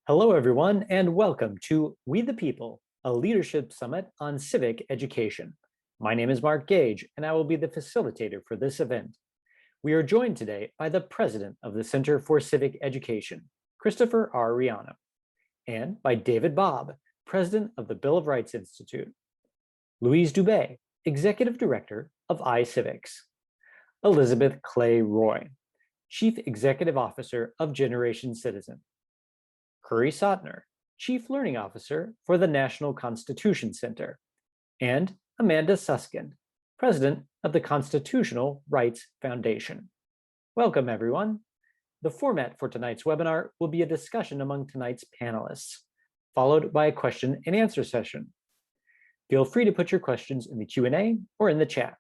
Hello, everyone, and welcome to We the People, a leadership summit on civic education. My name is Mark Gage, and I will be the facilitator for this event. We are joined today by the president of the Center for Civic Education, Christopher R. Riano, and by David Bobb, president of the Bill of Rights Institute, Louise Dubé, executive director of iCivics, Elizabeth Clay Roy, chief executive officer of Generation Citizen, Kerry Sautner, Chief Learning Officer for the National Constitution Center, and Amanda Susskind, President of the Constitutional Rights Foundation. Welcome, everyone. The format for tonight's webinar will be a discussion among tonight's panelists, followed by a question and answer session. Feel free to put your questions in the Q&A or in the chat.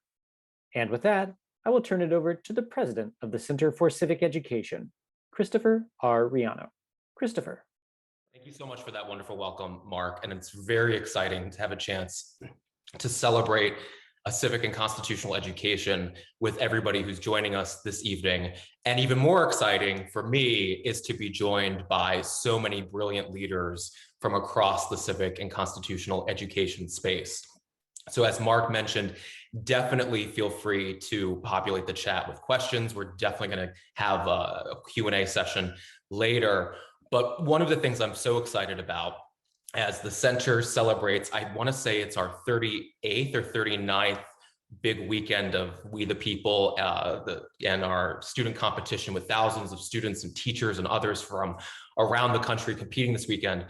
And with that, I will turn it over to the president of the Center for Civic Education, Christopher R. Riano. Christopher. Thank you so much for that wonderful welcome, Mark. And it's very exciting to have a chance to celebrate a civic and constitutional education with everybody who's joining us this evening. And even more exciting for me is to be joined by so many brilliant leaders from across the civic and constitutional education space. So as Mark mentioned, definitely feel free to populate the chat with questions. We're definitely going to have a Q&A session later. But one of the things I'm so excited about as the center celebrates, I want to say it's our 38th or 39th big weekend of We the People and our student competition with thousands of students and teachers and others from around the country competing this weekend,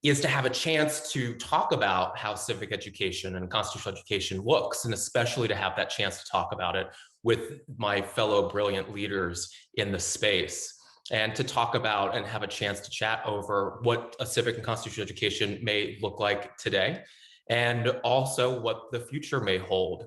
is to have a chance to talk about how civic education and constitutional education looks, and especially to have that chance to talk about it with my fellow brilliant leaders in the space, and to talk about and have a chance to chat over what a civic and constitutional education may look like today, and also what the future may hold,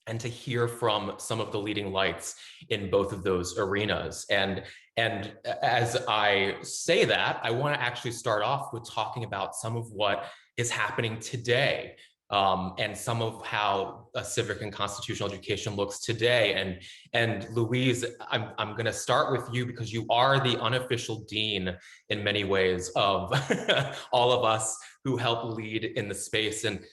and to hear from some of the leading lights in both of those arenas. And as I say that, I want to actually start off with talking about some of what is happening today, and some of how a civic and constitutional education looks today. And Louise, I'm going to start with you because you are the unofficial dean in many ways of all of us who help lead in the space. And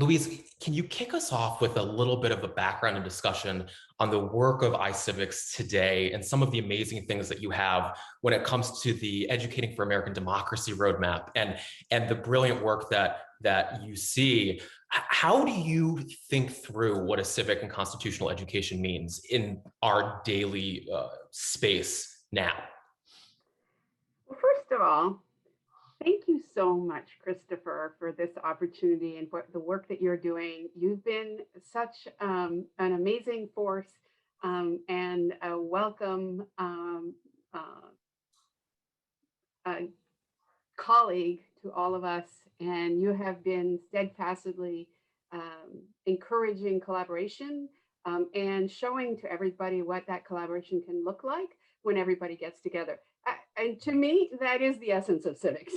Louise, can you kick us off with a little bit of a background and discussion on the work of iCivics today and some of the amazing things that you have when it comes to the Educating for American Democracy roadmap and the brilliant work that you see? How do you think through what a civic and constitutional education means in our daily space now? Well, first of all, thank you so much, Christopher, for this opportunity and for the work that you're doing. You've been such an amazing force and a welcome colleague to all of us. And you have been steadfastly encouraging collaboration and showing to everybody what that collaboration can look like when everybody gets together. And to me, that is the essence of civics.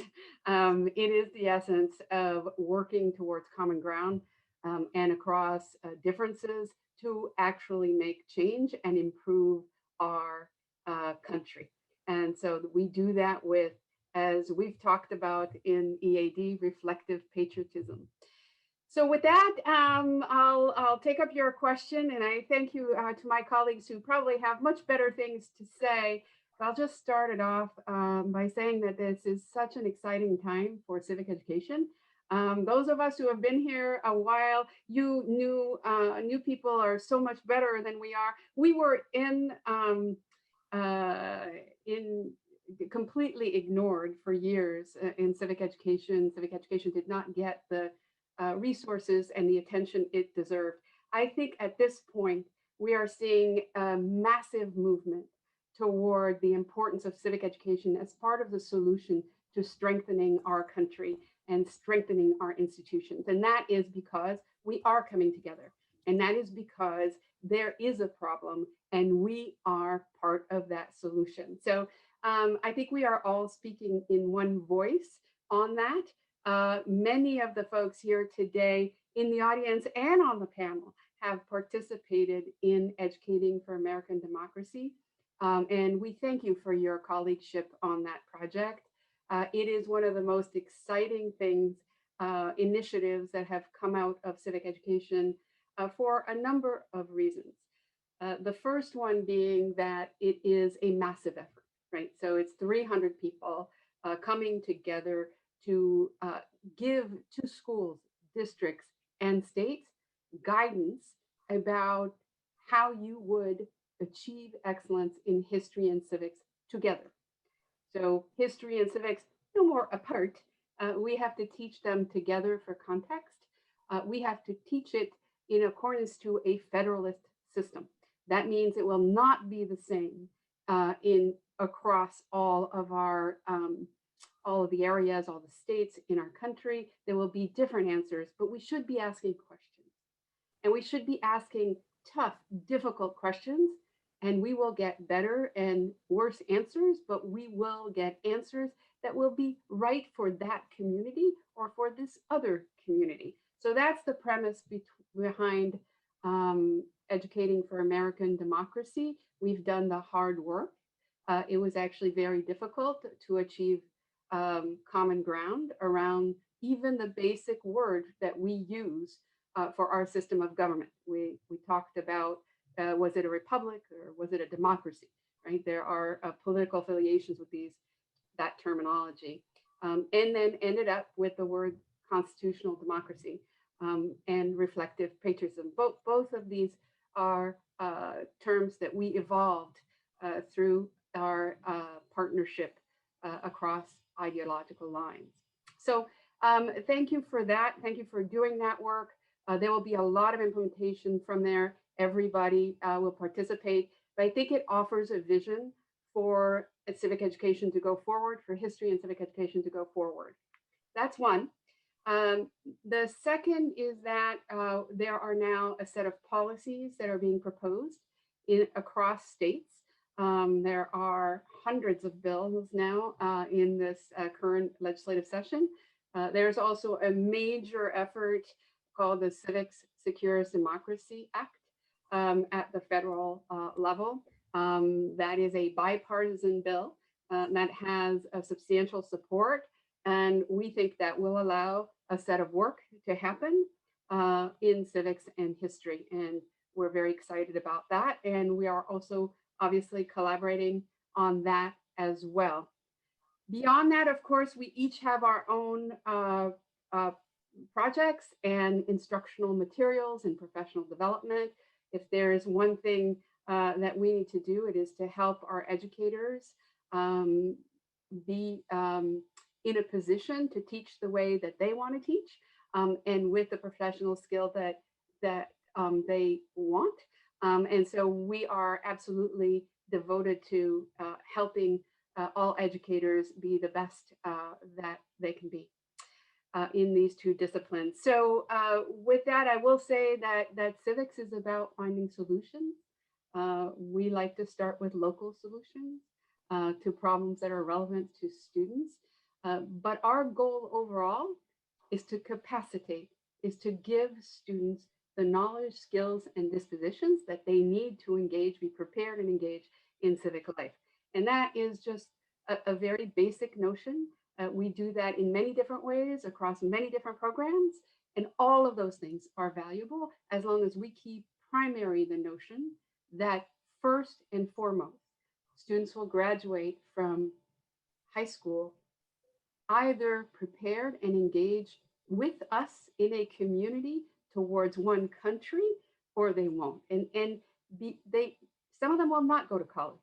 It is the essence of working towards common ground and across differences to actually make change and improve our country. And so we do that with, as we've talked about in EAD, reflective patriotism. So with that, I'll take up your question, and I thank you to my colleagues who probably have much better things to say. I'll just start it off by saying that this is such an exciting time for civic education. Those of us who have been here a while, you new people are so much better than we are. We were in completely ignored for years in civic education. Civic education did not get the resources and the attention it deserved. I think at this point, we are seeing a massive movement toward the importance of civic education as part of the solution to strengthening our country and strengthening our institutions. And that is because we are coming together. And that is because there is a problem and we are part of that solution. So I think we are all speaking in one voice on that. Many of the folks here today in the audience and on the panel have participated in Educating for American Democracy. And we thank you for your colleagueship on that project. It is one of the most exciting things, initiatives that have come out of civic education for a number of reasons. The first one being that it is a massive effort, right? So it's 300 people coming together to give to schools, districts, and states guidance about how you would achieve excellence in history and civics together. So history and civics, no more apart. We have to teach them together for context. We have to teach it in accordance to a federalist system. That means it will not be the same in across all of the areas, all the states in our country. There will be different answers, but we should be asking questions, and we should be asking tough, difficult questions. And we will get better and worse answers, but we will get answers that will be right for that community or for this other community. So that's the premise behind Educating for American Democracy. We've done the hard work. It was actually very difficult to achieve common ground around even the basic word that we use for our system of government. We talked about, was it a republic or was it a democracy, right? There are political affiliations with that terminology. And then ended up with the word constitutional democracy and reflective patriotism. Both of these are terms that we evolved through our partnership across ideological lines. So thank you for that. Thank you for doing that work. There will be a lot of implementation from there. Everybody will participate, but I think it offers a vision for civic education to go forward, for history and civic education to go forward. That's one. The second is that there are now a set of policies that are being proposed across states. There are hundreds of bills now in this current legislative session. There's also a major effort called the Civics Secures Democracy Act at the federal level. That is a bipartisan bill that has a substantial support. And we think that will allow a set of work to happen in civics and history. And we're very excited about that. And we are also obviously collaborating on that as well. Beyond that, of course, we each have our own projects and instructional materials and professional development. If there is one thing that we need to do, it is to help our educators be in a position to teach the way that they want to teach and with the professional skill that they want. And so we are absolutely devoted to helping all educators be the best that they can be in these two disciplines. So with that, I will say that civics is about finding solutions. We like to start with local solutions to problems that are relevant to students. But our goal overall is to capacitate, is to give students the knowledge, skills, and dispositions that they need to engage, be prepared and engage in civic life. And that is just a very basic notion. We do that in many different ways across many different programs. And all of those things are valuable as long as we keep primary the notion that first and foremost, students will graduate from high school either prepared and engaged with us in a community towards one country, or they won't. And some of them will not go to college.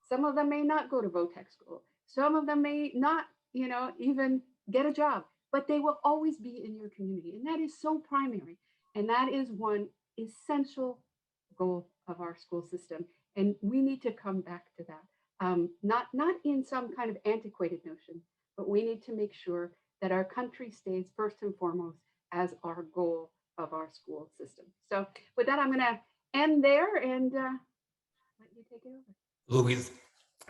Some of them may not go to VOTEC school. Some of them may not, even get a job, but they will always be in your community. And that is so primary. And that is one essential goal of our school system. And we need to come back to that. Not in some kind of antiquated notion, but we need to make sure that our country stays first and foremost as our goal of our school system. So with that, I'm going to end there and let you take it over. Louise,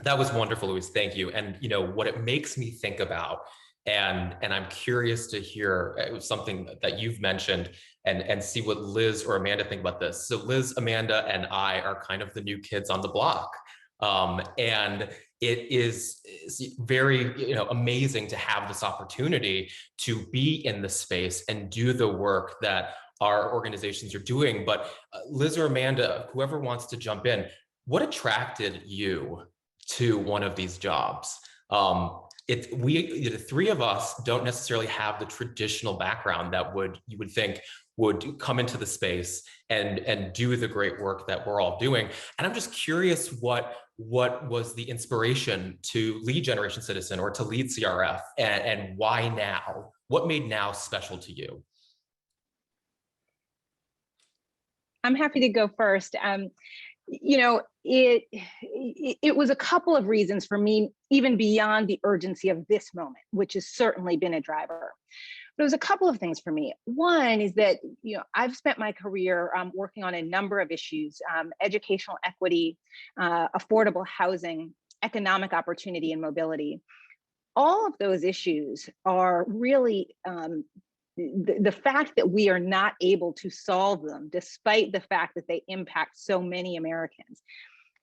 that was wonderful, Louise. Thank you. And what it makes me think about, and I'm curious to hear something that you've mentioned and see what Liz or Amanda think about this. So Liz, Amanda, and I are kind of the new kids on the block. And is very, amazing to have this opportunity to be in the space and do the work that our organizations are doing. But Liz or Amanda, whoever wants to jump in, what attracted you to one of these jobs? The three of us don't necessarily have the traditional background that you would think would come into the space and do the great work that we're all doing. And I'm just curious what was the inspiration to lead Generation Citizen or to lead CRF, and why now? What made now special to you? I'm happy to go first. It was a couple of reasons for me, even beyond the urgency of this moment, which has certainly been a driver. But it was a couple of things for me. One is that, I've spent my career working on a number of issues: educational equity, affordable housing, economic opportunity, and mobility. All of those issues are really the fact that we are not able to solve them, despite the fact that they impact so many Americans,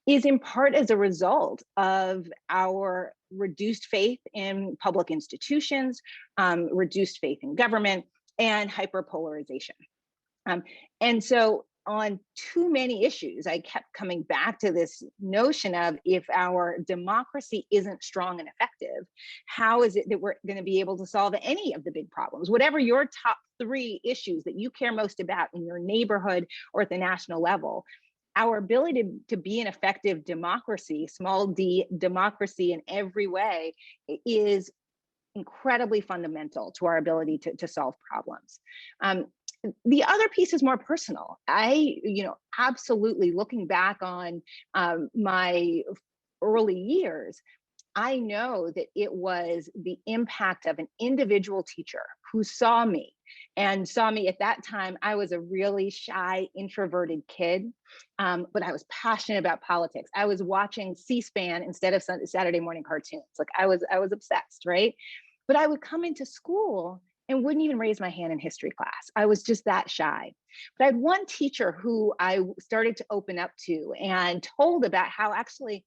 is in part as a result of our reduced faith in public institutions, reduced faith in government, and hyperpolarization. And so on too many issues, I kept coming back to this notion of, if our democracy isn't strong and effective, how is it that we're going to be able to solve any of the big problems? Whatever your top 3 issues that you care most about in your neighborhood or at the national level, our ability to be an effective democracy, small d democracy in every way, is incredibly fundamental to our ability to solve problems. The other piece is more personal. Absolutely, looking back on my early years, I know that it was the impact of an individual teacher who saw me at that time. I was a really shy, introverted kid, but I was passionate about politics. I was watching C-SPAN instead of Saturday morning cartoons. Like I was obsessed, right? But I would come into school and wouldn't even raise my hand in history class. I was just that shy. But I had one teacher who I started to open up to and told about how actually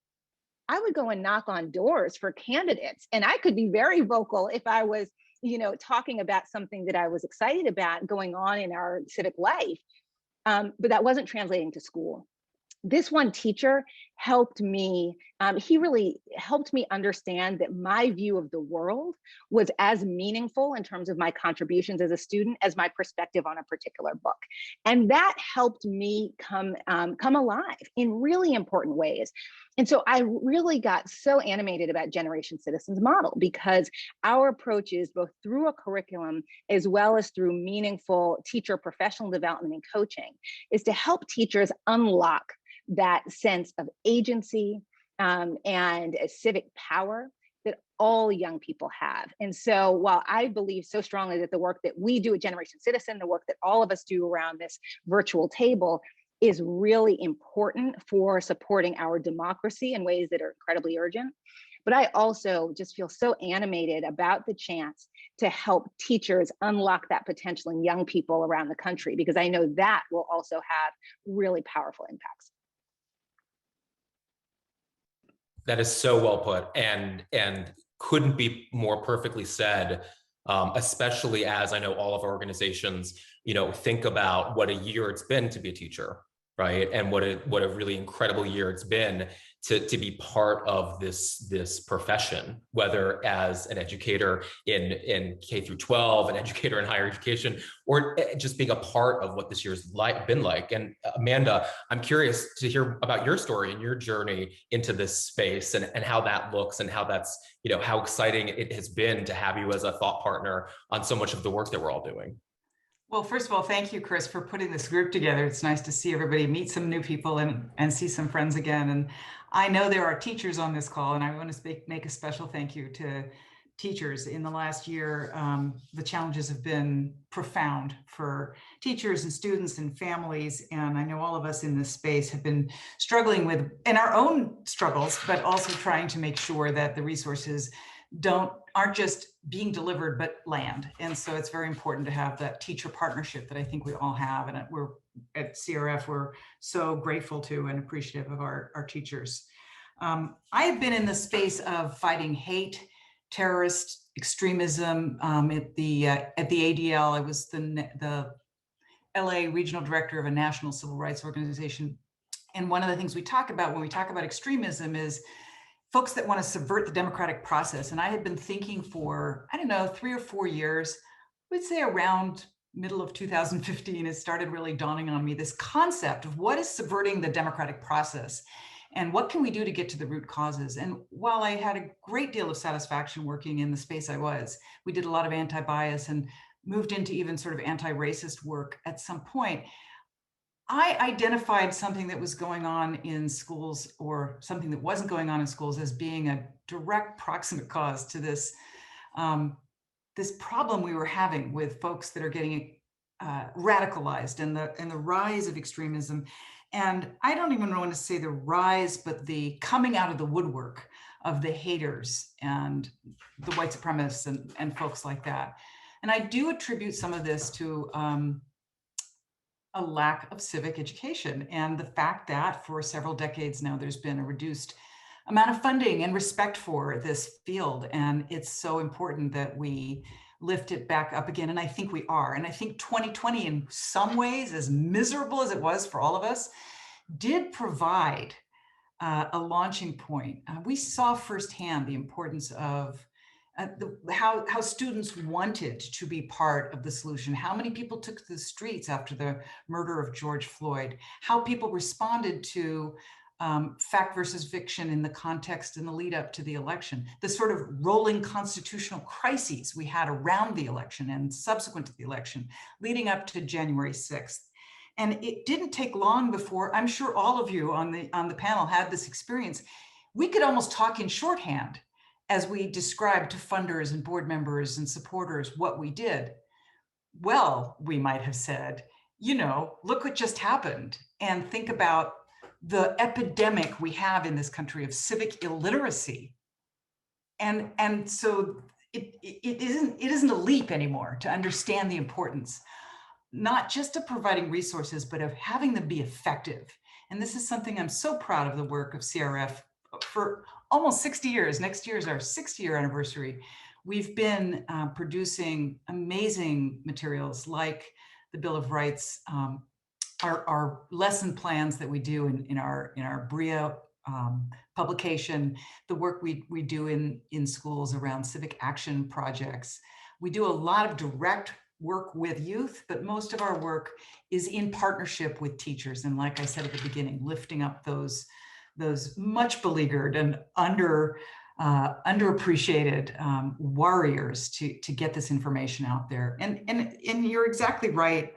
I would go and knock on doors for candidates. And I could be very vocal if I was, talking about something that I was excited about going on in our civic life. But that wasn't translating to school. This one teacher helped me. He really helped me understand that my view of the world was as meaningful in terms of my contributions as a student as my perspective on a particular book. And that helped me come alive in really important ways. And so I really got so animated about Generation Citizen's model, because our approach is both through a curriculum as well as through meaningful teacher professional development and coaching, is to help teachers unlock that sense of agency and a civic power that all young people have. And so while I believe so strongly that the work that we do at Generation Citizen, the work that all of us do around this virtual table, is really important for supporting our democracy in ways that are incredibly urgent, but I also just feel so animated about the chance to help teachers unlock that potential in young people around the country, because I know that will also have really powerful impacts. That is so well put, and couldn't be more perfectly said, especially as I know all of our organizations, think about what a year it's been to be a teacher, right? And what a really incredible year it's been to be part of this profession, whether as an educator in K through 12, an educator in higher education, or just being a part of what this year's been like. And Amanda, I'm curious to hear about your story and your journey into this space, and how that looks, and how that's, how exciting it has been to have you as a thought partner on so much of the work that we're all doing. Well, first of all, thank you, Chris, for putting this group together. It's nice to see everybody, meet some new people, and see some friends again. And I know there are teachers on this call, and I want to make a special thank you to teachers. In the last year, the challenges have been profound for teachers and students and families. And I know all of us in this space have been struggling with, in our own struggles, but also trying to make sure that the resources aren't just being delivered, but land. And so it's very important to have that teacher partnership that I think we all have. And we're at CRF, we're so grateful to and appreciative of our teachers. I have been in the space of fighting hate, terrorist extremism at the ADL. I was the LA regional director of a national civil rights organization. And one of the things we talk about when we talk about extremism is folks that want to subvert the democratic process. And I had been thinking for, I don't know, 3 or 4 years, I would say around middle of 2015, it started really dawning on me, this concept of what is subverting the democratic process and what can we do to get to the root causes. And while I had a great deal of satisfaction working in the space I was, we did a lot of anti-bias and moved into even sort of anti-racist work at some point. I identified something that was going on in schools or something that wasn't going on in schools as being a direct proximate cause to this, this problem we were having with folks that are getting radicalized and the rise of extremism. And I don't even want to say the rise, but the coming out of the woodwork of the haters and the white supremacists and folks like that. And I do attribute some of this to a lack of civic education and the fact that for several decades now, there's been a reduced amount of funding and respect for this field. And it's so important that we lift it back up again. And I think we are. And I think 2020, in some ways, as miserable as it was for all of us, did provide a launching point. We saw firsthand the importance of how students wanted to be part of the solution, how many people took to the streets after the murder of George Floyd, how people responded to fact versus fiction in the context in the lead up to the election, the sort of rolling constitutional crises we had around the election and subsequent to the election, leading up to January 6th. And it didn't take long before, I'm sure all of you on the panel had this experience, we could almost talk in shorthand as we described to funders and board members and supporters what we did. Well, we might have said, you know, look what just happened, and think about the epidemic we have in this country of civic illiteracy. And so it isn't a leap anymore to understand the importance, not just of providing resources, but of having them be effective. And this is something I'm so proud of the work of CRF for almost 60 years. Next year is our 60-year anniversary. We've been producing amazing materials like the Bill of Rights, our lesson plans that we do in our BRIA publication, the work we do in schools around civic action projects. We do a lot of direct work with youth, but most of our work is in partnership with teachers. And like I said at the beginning, lifting up those much beleaguered and underappreciated warriors to get this information out there. And you're exactly right.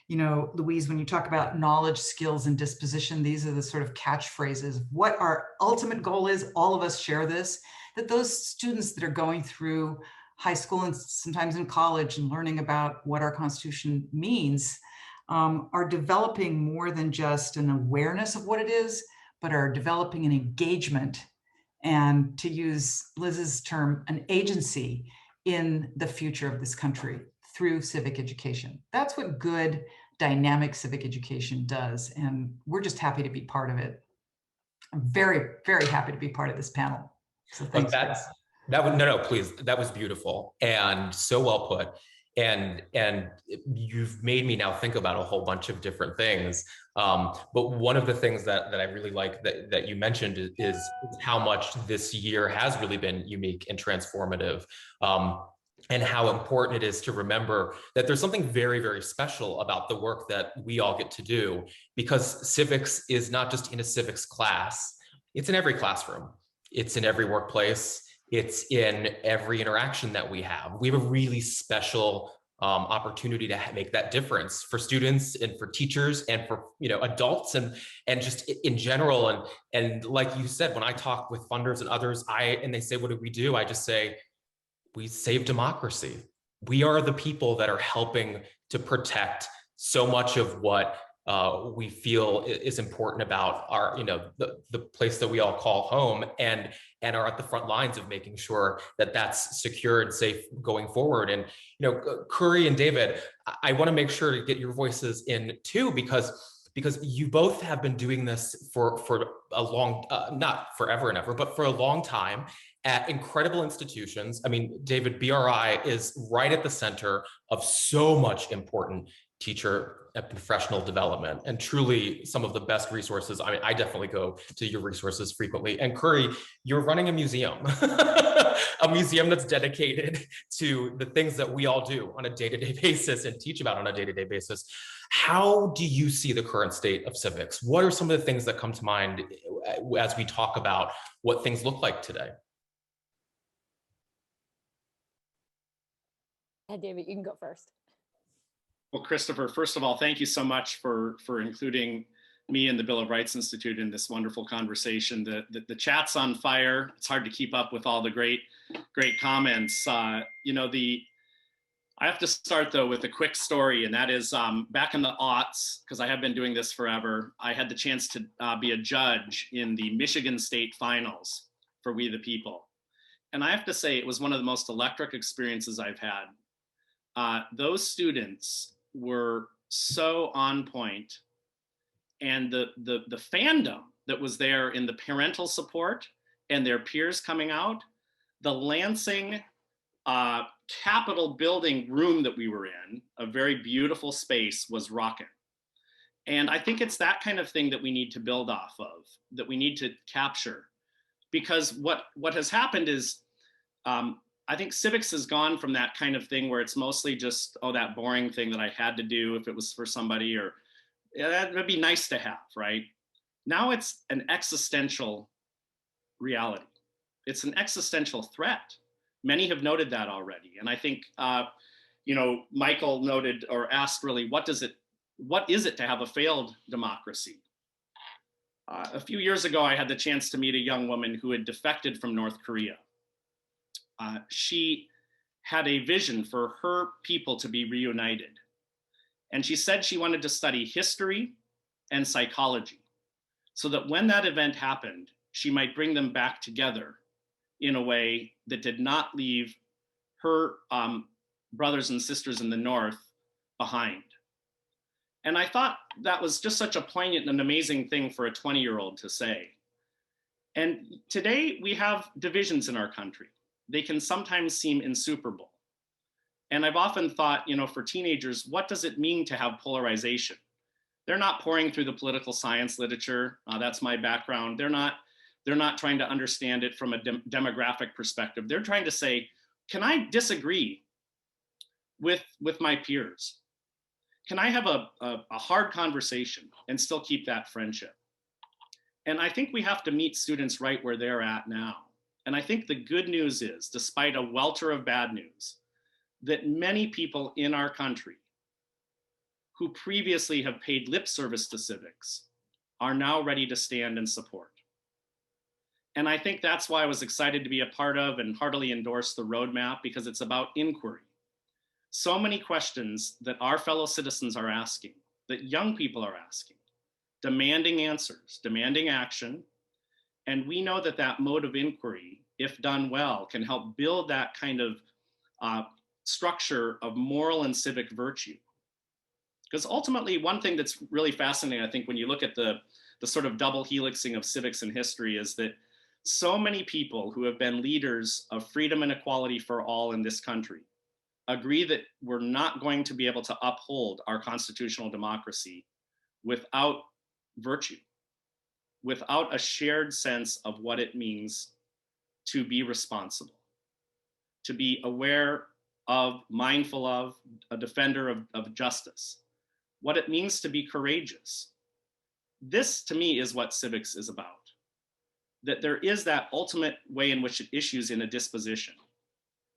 You know, Louise, when you talk about knowledge, skills, and disposition, these are the sort of catchphrases. What our ultimate goal is, all of us share this, that those students that are going through high school and sometimes in college and learning about what our Constitution means are developing more than just an awareness of what it is, but are developing an engagement and, to use Liz's term, an agency in the future of this country through civic education. That's what good, dynamic civic education does. And we're just happy to be part of it. I'm very, very happy to be part of this panel. So thanks. Please. That was beautiful and so well put. And you've made me now think about a whole bunch of different things. But one of the things that I really like that you mentioned is how much this year has really been unique and transformative. And how important it is to remember that there's something very, very special about the work that we all get to do, because civics is not just in a civics class, it's in every classroom, it's in every workplace, it's in every interaction that we have. We have a really special opportunity to make that difference for students and for teachers and for adults and just in general. And like you said, when I talk with funders and others, and they say, what do we do? I just say, we save democracy. We are the people that are helping to protect so much of what we feel is important about our, the place that we all call home, and are at the front lines of making sure that that's secure and safe going forward. And Curry and David, I want to make sure to get your voices in too, because because you both have been doing this for a long, not forever and ever, but for a long time at incredible institutions. I mean, David, BRI is right at the center of so much important teacher and professional development, and truly some of the best resources. I mean, I definitely go to your resources frequently. And Curry, you're running a museum, a museum that's dedicated to the things that we all do on a day-to-day basis and teach about on a day-to-day basis. How do you see the current state of civics? What are some of the things that come to mind as we talk about what things look like today? Yeah, David, you can go first. Well, Christopher, first of all, thank you so much for including me and the Bill of Rights Institute in this wonderful conversation. The chat's on fire. It's hard to keep up with all the great comments. You know, I have to start though with a quick story, and that is back in the aughts, because I have been doing this forever, I had the chance to be a judge in the Michigan State Finals for We the People. And I have to say, it was one of the most electric experiences I've had. Those students were so on point, and the fandom that was there in the parental support and their peers coming out, the Lansing Capitol building room that we were in, a very beautiful space, was rocking. And I think it's that kind of thing that we need to build off of, that we need to capture, because what has happened is, I think civics has gone from that kind of thing where it's mostly just, oh, that boring thing that I had to do if it was for somebody, or yeah, that would be nice to have, right? Now it's an existential reality. It's an existential threat. Many have noted that already. And I think, you know, Michael noted or asked really, what is it to have a failed democracy? A few years ago, I had the chance to meet a young woman who had defected from North Korea. She had a vision for her people to be reunited. And she said she wanted to study history and psychology so that when that event happened, she might bring them back together in a way that did not leave her brothers and sisters in the North behind. And I thought that was just such a poignant and amazing thing for a 20-year-old to say. And today we have divisions in our country. They can sometimes seem insuperable. And I've often thought, you know, for teenagers, what does it mean to have polarization? They're not pouring through the political science literature. That's my background. They're not trying to understand it from a demographic perspective. They're trying to say, can I disagree with my peers? Can I have a hard conversation and still keep that friendship? And I think we have to meet students right where they're at now. And I think the good news is, despite a welter of bad news, that many people in our country who previously have paid lip service to civics are now ready to stand and support. And I think that's why I was excited to be a part of and heartily endorse the roadmap, because it's about inquiry. So many questions that our fellow citizens are asking, that young people are asking, demanding answers, demanding action. And we know that that mode of inquiry, if done well, can help build that kind of structure of moral and civic virtue. Because ultimately, one thing that's really fascinating, I think, when you look at the sort of double helixing of civics and history, is that so many people who have been leaders of freedom and equality for all in this country agree that we're not going to be able to uphold our constitutional democracy without virtue, without a shared sense of what it means to be responsible, to be aware of, mindful of, a defender of justice, what it means to be courageous. This, to me, is what civics is about. That there is that ultimate way in which it issues in a disposition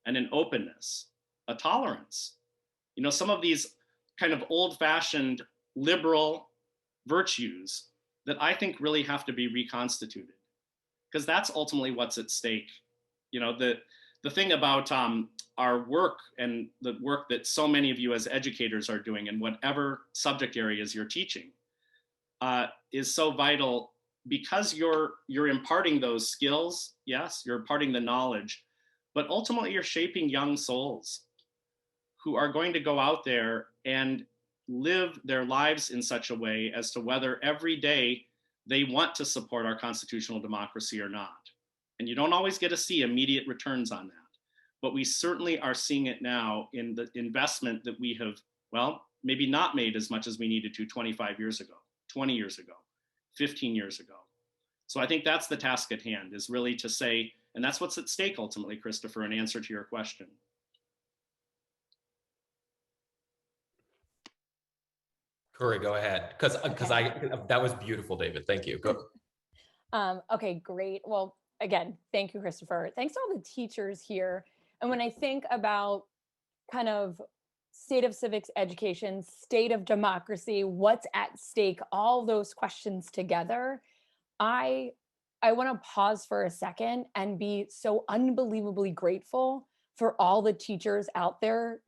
and an openness, a tolerance. You know, some of these kind of old-fashioned liberal virtues that I think really have to be reconstituted, because that's ultimately what's at stake. You know, the thing about our work and the work that so many of you as educators are doing in whatever subject areas you're teaching is so vital, because you're imparting those skills. Yes, you're imparting the knowledge, but ultimately you're shaping young souls who are going to go out there and live their lives in such a way as to whether every day they want to support our constitutional democracy or not. And you don't always get to see immediate returns on that. But we certainly are seeing it now in the investment that we have, well, maybe not made as much as we needed to 25 years ago, 20 years ago, 15 years ago. So I think that's the task at hand, is really to say, and that's what's at stake ultimately, Christopher, in answer to your question. Corey, go ahead. Because that was beautiful, David. Thank you. Go. Okay, great. Well, again, thank you, Christopher. Thanks to all the teachers here. And when I think about kind of state of civics education, state of democracy, what's at stake, all those questions together, I want to pause for a second and be so unbelievably grateful for all the teachers out there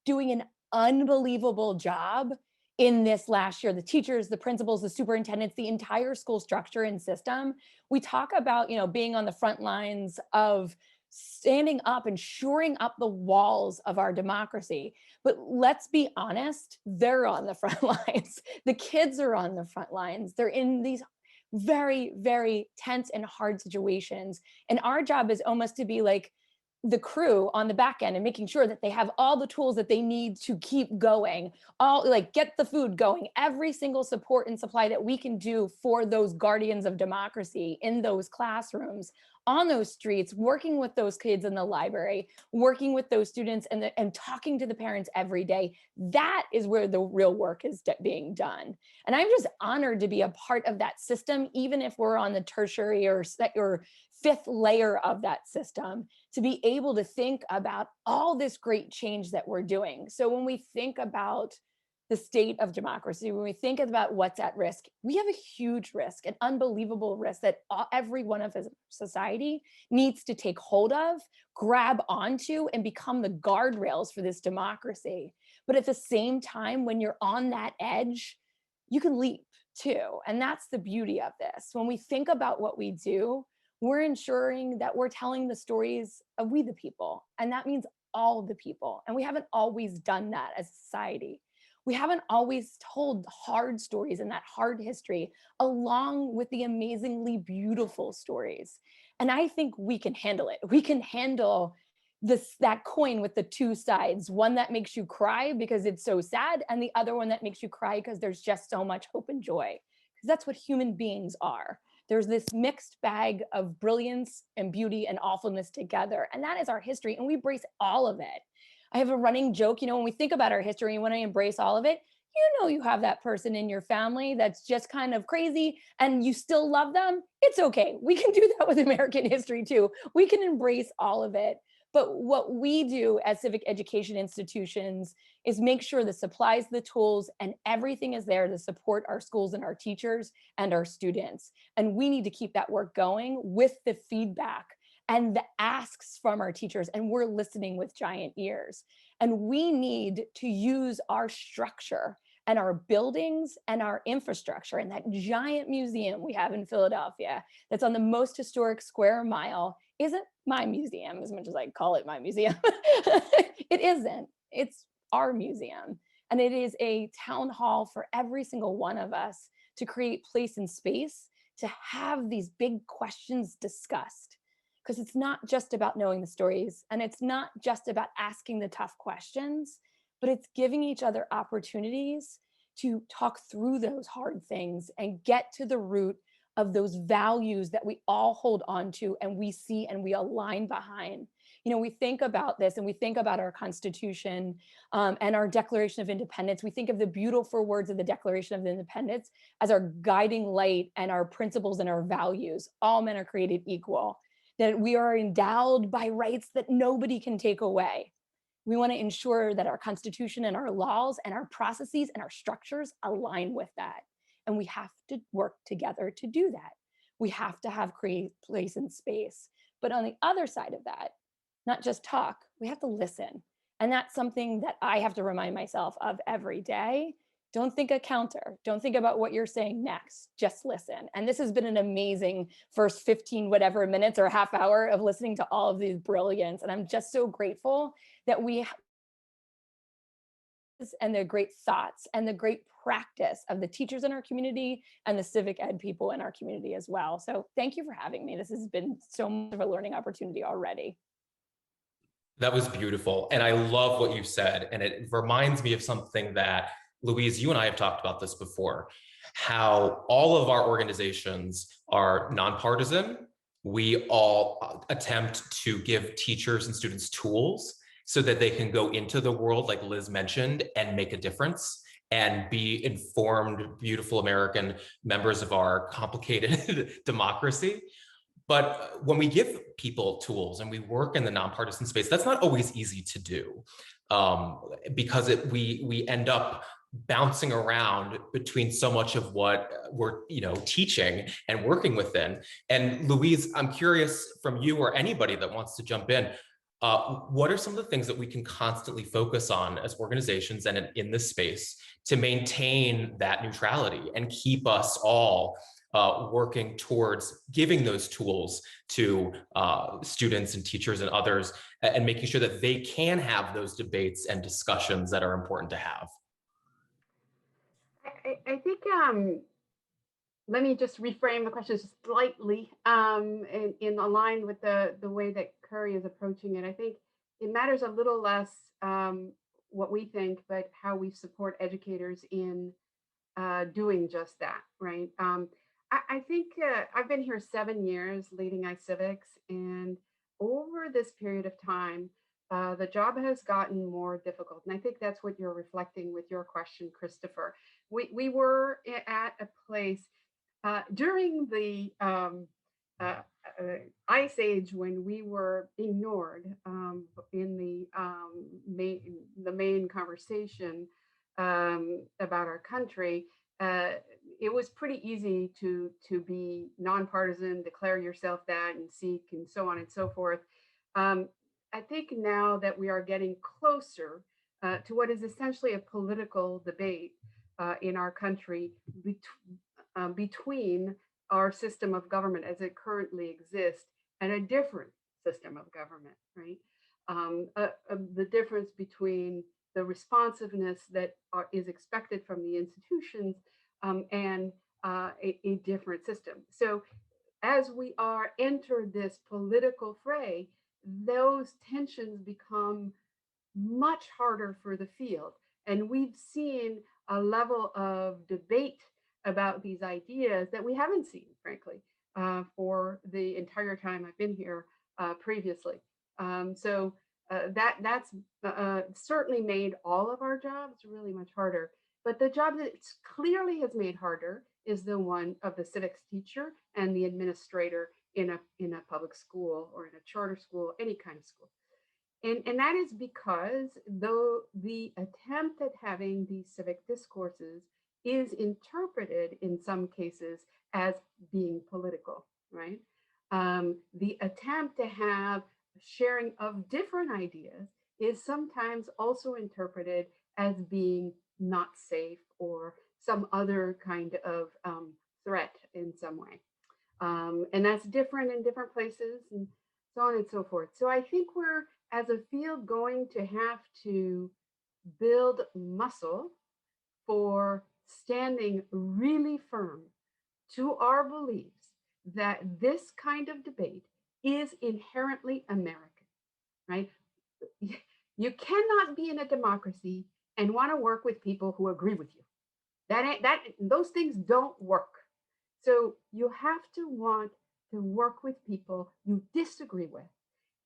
doing an unbelievable job in this last year. The teachers, the principals, the superintendents, the entire school structure and system. We talk about, being on the front lines of standing up and shoring up the walls of our democracy. But let's be honest, they're on the front lines. The kids are on the front lines. They're in these very, very tense and hard situations. And our job is almost to be like the crew on the back end and making sure that they have all the tools that they need to keep going, get the food going, every single support and supply that we can do for those guardians of democracy in those classrooms, on those streets, working with those kids in the library, working with those students and talking to the parents every day. That is where the real work is being done. And I'm just honored to be a part of that system, even if we're on the tertiary or fifth layer of that system, to be able to think about all this great change that we're doing. So when we think about the state of democracy, when we think about what's at risk, we have a huge risk, an unbelievable risk that every one of us society needs to take hold of, grab onto, and become the guardrails for this democracy. But at the same time, when you're on that edge, you can leap too. And that's the beauty of this. When we think about what we do, we're ensuring that we're telling the stories of we the people. And that means all the people. And we haven't always done that as a society. We haven't always told hard stories and that hard history along with the amazingly beautiful stories. And I think we can handle it. We can handle that coin with the two sides, one that makes you cry because it's so sad, and the other one that makes you cry because there's just so much hope and joy. Because that's what human beings are. There's this mixed bag of brilliance and beauty and awfulness together. And that is our history. And we embrace all of it. I have a running joke, when we think about our history and when I embrace all of it, you have that person in your family that's just kind of crazy and you still love them. It's okay. We can do that with American history too. We can embrace all of it. But what we do as civic education institutions is make sure the supplies, the tools, and everything is there to support our schools and our teachers and our students. And we need to keep that work going with the feedback and the asks from our teachers. And we're listening with giant ears. And we need to use our structure and our buildings and our infrastructure and that giant museum we have in Philadelphia that's on the most historic square mile isn't my museum, as much as I call it my museum. It isn't. It's our museum. And it is a town hall for every single one of us to create place and space to have these big questions discussed. Because it's not just about knowing the stories, and it's not just about asking the tough questions, but it's giving each other opportunities to talk through those hard things and get to the root of those values that we all hold on to and we see and we align behind. We think about this and we think about our Constitution and our Declaration of Independence. We think of the beautiful words of the Declaration of Independence as our guiding light and our principles and our values. All men are created equal, that we are endowed by rights that nobody can take away. We want to ensure that our Constitution and our laws and our processes and our structures align with that. And we have to work together to do that. We have to have create place and space. But on the other side of that, not just talk, we have to listen. And that's something that I have to remind myself of every day. Don't think a counter. Don't think about what you're saying next. Just listen. And this has been an amazing first 15 whatever minutes or half hour of listening to all of these brilliance. And I'm just so grateful that we and the great thoughts and the great practice of the teachers in our community and the civic ed people in our community as well. So thank you for having me. This has been so much of a learning opportunity already. That was beautiful. And I love what you said. And it reminds me of something that, Louise, you and I have talked about this before, how all of our organizations are nonpartisan. We all attempt to give teachers and students tools so that they can go into the world, like Liz mentioned, and make a difference and be informed, beautiful American members of our complicated democracy. But when we give people tools and we work in the nonpartisan space, that's not always easy to do, because we end up bouncing around between so much of what we're teaching and working within. And Louise, I'm curious from you or anybody that wants to jump in, what are some of the things that we can constantly focus on as organizations and in this space to maintain that neutrality and keep us all working towards giving those tools to students and teachers and others, and making sure that they can have those debates and discussions that are important to have? I think, let me just reframe the question slightly in line with the way that Kerry is approaching it. I think it matters a little less what we think, but how we support educators in doing just that, right? I think I've been here 7 years leading iCivics, and over this period of time, the job has gotten more difficult. And I think that's what you're reflecting with your question, Christopher. We were at a place during the Ice Age when we were ignored in the main conversation about our country. It was pretty easy to be nonpartisan, declare yourself that, and seek, and so on and so forth. I think now that we are getting closer to what is essentially a political debate in our country between our system of government as it currently exists and a different system of government, right? The difference between the responsiveness that is expected from the institutions and a different system. So as we are entered this political fray, those tensions become much harder for the field. And we've seen a level of debate about these ideas that we haven't seen, frankly, for the entire time I've been here previously. So that's certainly made all of our jobs really much harder. But the job that clearly has made harder is the one of the civics teacher and the administrator in a public school or in a charter school, any kind of school. And that is because though the attempt at having these civic discourses is interpreted in some cases as being political, right? The attempt to have sharing of different ideas is sometimes also interpreted as being not safe or some other kind of threat in some way. And that's different in different places and so on and so forth. So I think we're, as a field, going to have to build muscle for standing really firm to our beliefs that this kind of debate is inherently American, right? You cannot be in a democracy and want to work with people who agree with you. Those things don't work. So you have to want to work with people you disagree with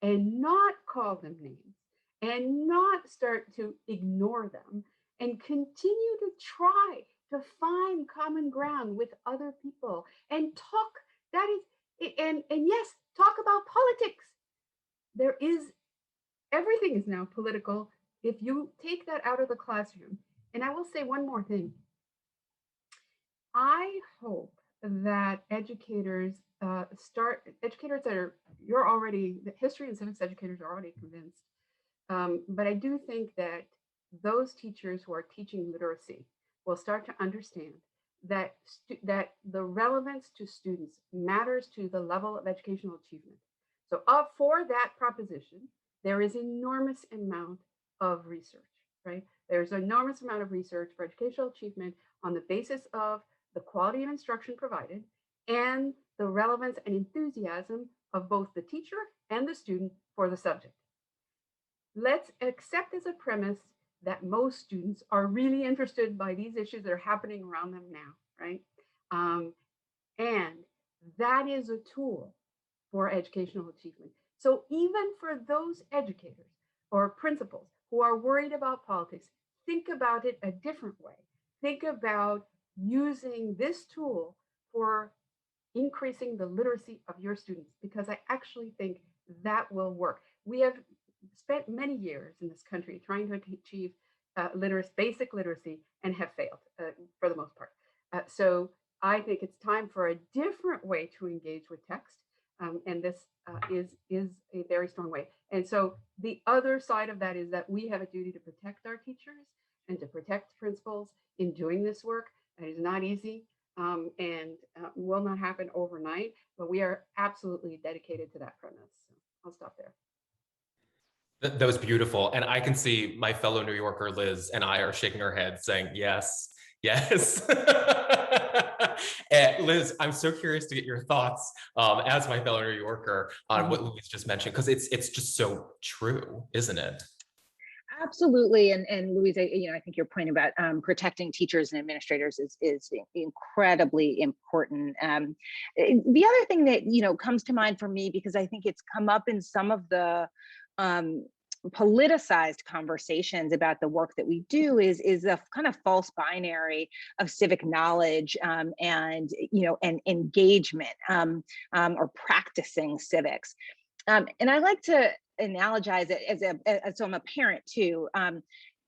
and not call them names and not start to ignore them and continue to try to find common ground with other people and talk. That is, and yes, talk about politics. There is, everything is now political if you take that out of the classroom. And I will say one more thing. I hope that educators educators that are, you're already, the history and civics educators are already convinced. But I do think that those teachers who are teaching literacy will start to understand that the relevance to students matters to the level of educational achievement. So for that proposition, there is enormous amount of research, right? There's an enormous amount of research for educational achievement on the basis of the quality of instruction provided and the relevance and enthusiasm of both the teacher and the student for the subject. Let's accept as a premise that most students are really interested by these issues that are happening around them now, right? And that is a tool for educational achievement. So even for those educators or principals who are worried about politics, think about it a different way. Think about using this tool for increasing the literacy of your students, because I actually think that will work. We have spent many years in this country trying to achieve basic literacy and have failed for the most part. So I think it's time for a different way to engage with text. And this is a very strong way. And so the other side of that is that we have a duty to protect our teachers and to protect principals in doing this work. It is not easy and will not happen overnight, but we are absolutely dedicated to that premise. So I'll stop there. That was beautiful. And I can see my fellow New Yorker, Liz, and I are shaking our heads saying, yes, yes. And Liz, I'm so curious to get your thoughts as my fellow New Yorker on what Louise just mentioned, because it's just so true, isn't it? Absolutely, and Louise, I think your point about protecting teachers and administrators is incredibly important. The other thing that comes to mind for me, because I think it's come up in some of the politicized conversations about the work that we do, is a kind of false binary of civic knowledge and engagement or practicing civics. And I like to analogize it as I'm a parent too,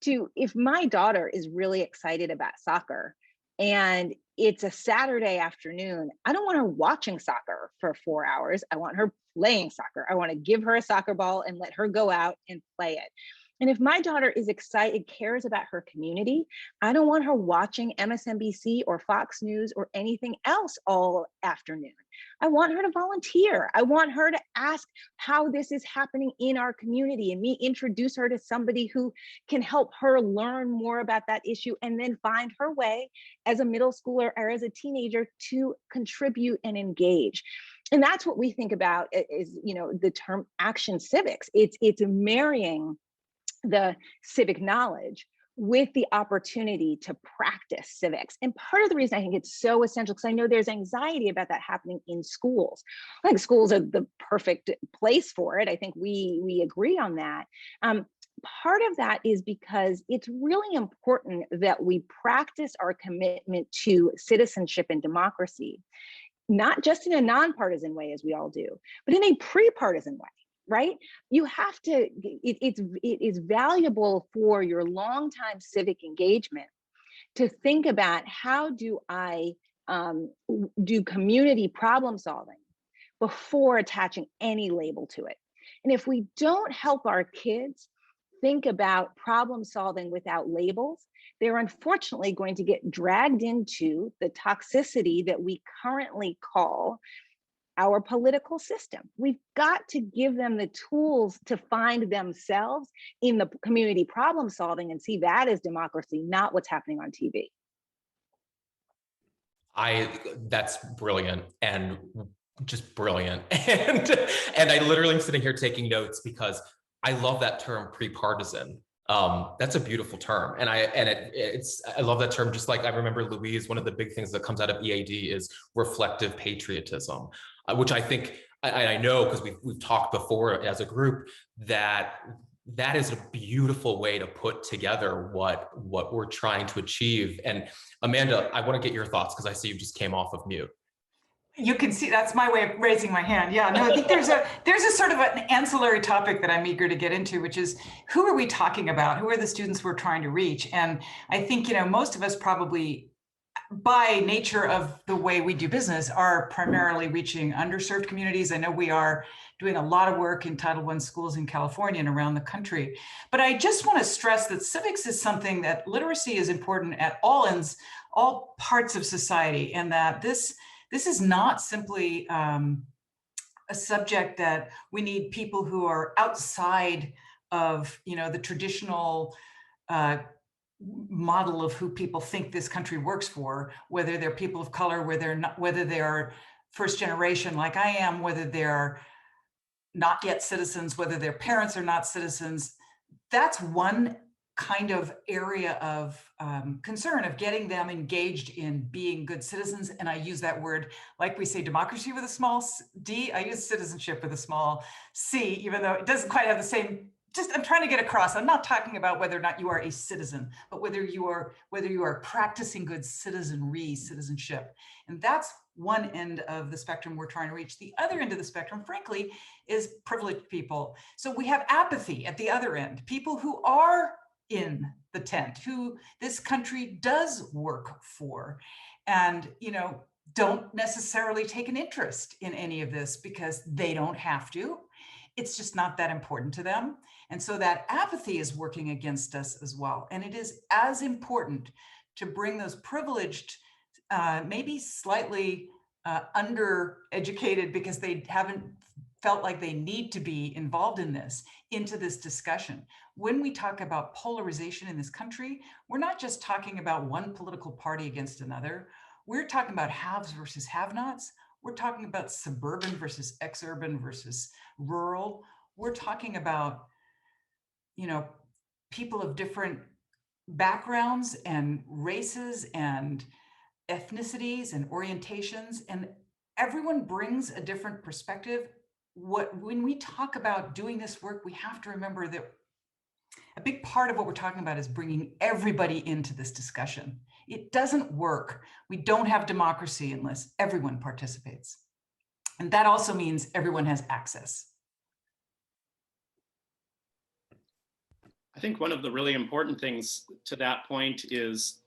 to if my daughter is really excited about soccer and it's a Saturday afternoon, I don't want her watching soccer for 4 hours. I want her playing soccer. I want to give her a soccer ball and let her go out and play it. And if my daughter is excited, cares about her community, I don't want her watching MSNBC or Fox News or anything else all afternoon. I want her to volunteer. I want her to ask how this is happening in our community and me introduce her to somebody who can help her learn more about that issue and then find her way as a middle schooler or as a teenager to contribute and engage. And that's what we think about is, the term action civics. It's marrying the civic knowledge with the opportunity to practice civics. And part of the reason I think it's so essential, because I know there's anxiety about that happening in schools. I think schools are the perfect place for it. I think we agree on that. Part of that is because it's really important that we practice our commitment to citizenship and democracy, not just in a nonpartisan way, as we all do, but in a pre-partisan way. Right? You have to, it is valuable for your longtime civic engagement to think about how do I do community problem solving before attaching any label to it. And if we don't help our kids think about problem solving without labels, they're unfortunately going to get dragged into the toxicity that we currently call our political system. We've got to give them the tools to find themselves in the community problem solving and see that as democracy, not what's happening on TV. That's brilliant and just brilliant. And I literally am sitting here taking notes because I love that term pre-partisan. That's a beautiful term. And I love that term. Just like I remember Louise, one of the big things that comes out of EAD is reflective patriotism, which I think, I know because we've talked before as a group, that is a beautiful way to put together what we're trying to achieve. And Amanda, I want to get your thoughts because I see you just came off of mute. You can see that's my way of raising my hand. Yeah, no, I think there's a sort of an ancillary topic that I'm eager to get into, which is who are we talking about? Who are the students we're trying to reach? And I think, most of us probably, by nature of the way we do business, are primarily reaching underserved communities. I know we are doing a lot of work in Title I schools in California and around the country. But I just want to stress that civics is something that literacy is important at all ends, all parts of society, and that this is not simply a subject that we need people who are outside of, the traditional model of who people think this country works for, whether they're people of color, whether they are first generation like I am, whether they're not yet citizens, whether their parents are not citizens. That's one kind of area of concern, of getting them engaged in being good citizens. And I use that word, like we say democracy with a small d, I use citizenship with a small c, even though it doesn't quite have the same, I'm trying to get across, I'm not talking about whether or not you are a citizen, but whether you are practicing good citizenship. And that's one end of the spectrum we're trying to reach. The other end of the spectrum, frankly, is privileged people. So we have apathy at the other end, people who are in the tent, who this country does work for, and don't necessarily take an interest in any of this because they don't have to. It's just not that important to them. And so that apathy is working against us as well. And it is as important to bring those privileged, maybe slightly undereducated because they haven't felt like they need to be involved in this, into this discussion. When we talk about polarization in this country, we're not just talking about one political party against another. We're talking about haves versus have-nots. We're talking about suburban versus exurban versus rural. We're talking about, people of different backgrounds and races and ethnicities and orientations, and everyone brings a different perspective. When we talk about doing this work, we have to remember that a big part of what we're talking about is bringing everybody into this discussion. It doesn't work. We don't have democracy unless everyone participates. And that also means everyone has access. I think one of the really important things to that point is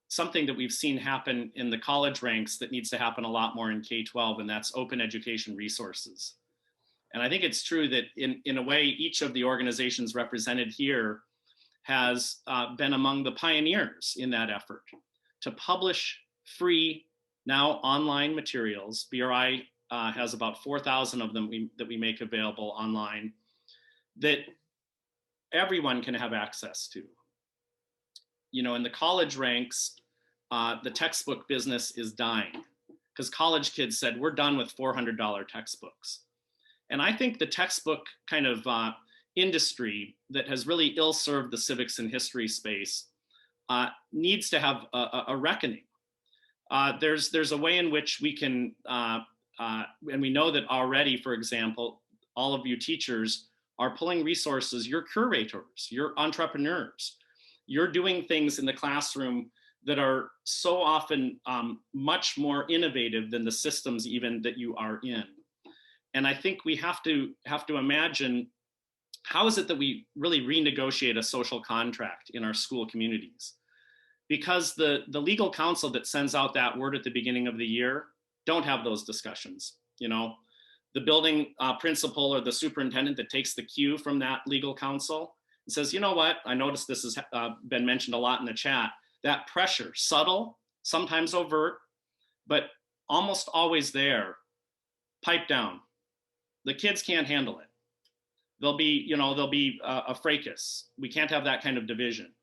something that we've seen happen in the college ranks that needs to happen a lot more in K-12, and that's open education resources. And I think it's true that in a way, each of the organizations represented here has been among the pioneers in that effort to publish free, now online materials. BRI has about 4,000 of them that we make available online that everyone can have access to. In the college ranks, the textbook business is dying because college kids said, we're done with $400 textbooks. And I think the textbook kind of industry that has really ill-served the civics and history space needs to have a reckoning. There's a way in which we can, and we know that already, for example, all of you teachers are pulling resources, you're curators, you're entrepreneurs, you're doing things in the classroom that are so often much more innovative than the systems even that you are in. And I think we have to imagine, how is it that we really renegotiate a social contract in our school communities? Because the legal counsel that sends out that word at the beginning of the year don't have those discussions. The building principal or the superintendent that takes the cue from that legal counsel and says, you know what, I noticed this has been mentioned a lot in the chat, that pressure, subtle, sometimes overt, but almost always there, pipe down. The kids can't handle it. There'll be a fracas. We can't have that kind of division.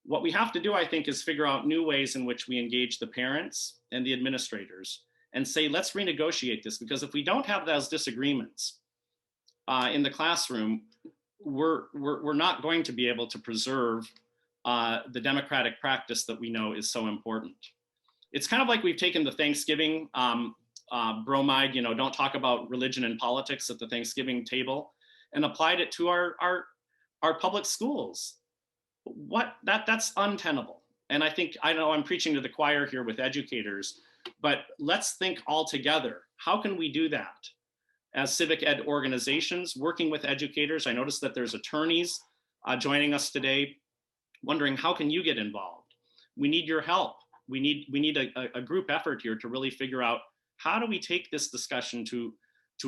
What we have to do, I think, is figure out new ways in which we engage the parents and the administrators and say, let's renegotiate this, because if we don't have those disagreements in the classroom, we're not going to be able to preserve the democratic practice that we know is so important. It's kind of like we've taken the Thanksgiving bromide, don't talk about religion and politics at the Thanksgiving table, and applied it to our public schools. That's untenable. And I know I'm preaching to the choir here with educators, but let's think all together. How can we do that? As civic ed organizations working with educators, I noticed that there's attorneys joining us today, wondering how can you get involved? We need your help. We need a group effort here to really figure out, how do we take this discussion to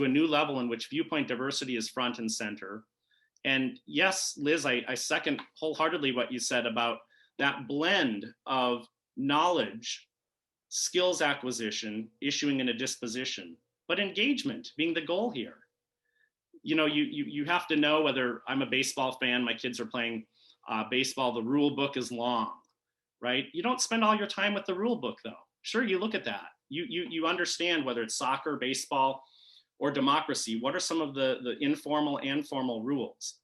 a new level in which viewpoint diversity is front and center? And yes, Liz, I second wholeheartedly what you said about that blend of knowledge, skills acquisition, issuing in a disposition, but engagement being the goal here. You have to know whether I'm a baseball fan, my kids are playing Baseball, the rule book is long, right? You don't spend all your time with the rule book though. Sure, you look at that. You understand whether it's soccer, baseball, or democracy, what are some of the informal and formal rules?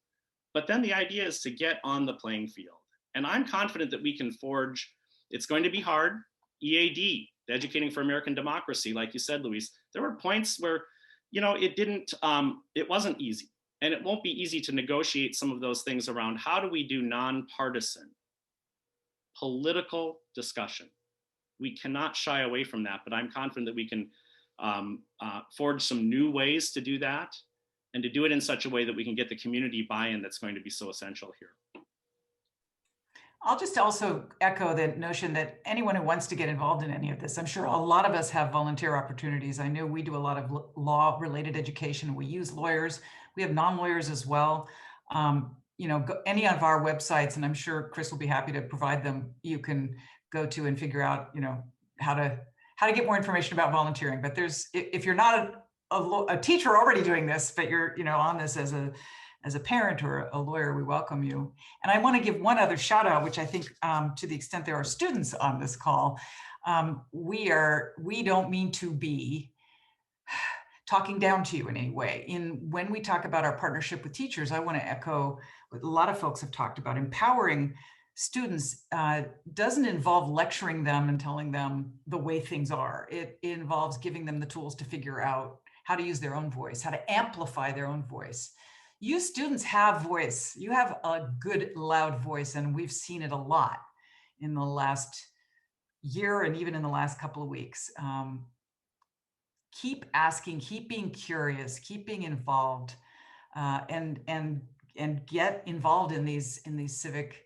But then the idea is to get on the playing field. And I'm confident that we can forge, it's going to be hard, EAD, Educating for American Democracy, like you said, Louise, there were points where, it wasn't easy. And it won't be easy to negotiate some of those things around how do we do nonpartisan political discussion. We cannot shy away from that, but I'm confident that we can forge some new ways to do that and to do it in such a way that we can get the community buy-in that's going to be so essential here. I'll just also echo the notion that anyone who wants to get involved in any of this, I'm sure a lot of us have volunteer opportunities. I know we do a lot of law-related education. We use lawyers. We have non-lawyers as well. Any of our websites, and I'm sure Chris will be happy to provide them, you can go to and figure out, how to get more information about volunteering. But if you're not a teacher already doing this, but you're, on this as a parent or a lawyer, we welcome you. And I want to give one other shout out, which I think to the extent there are students on this call, we don't mean to be talking down to you in any way. When we talk about our partnership with teachers, I want to echo what a lot of folks have talked about. Empowering students doesn't involve lecturing them and telling them the way things are. It involves giving them the tools to figure out how to use their own voice, how to amplify their own voice. You students have voice. You have a good, loud voice, and we've seen it a lot in the last year and even in the last couple of weeks. Keep asking, keep being curious, keep being involved, and get involved in these civic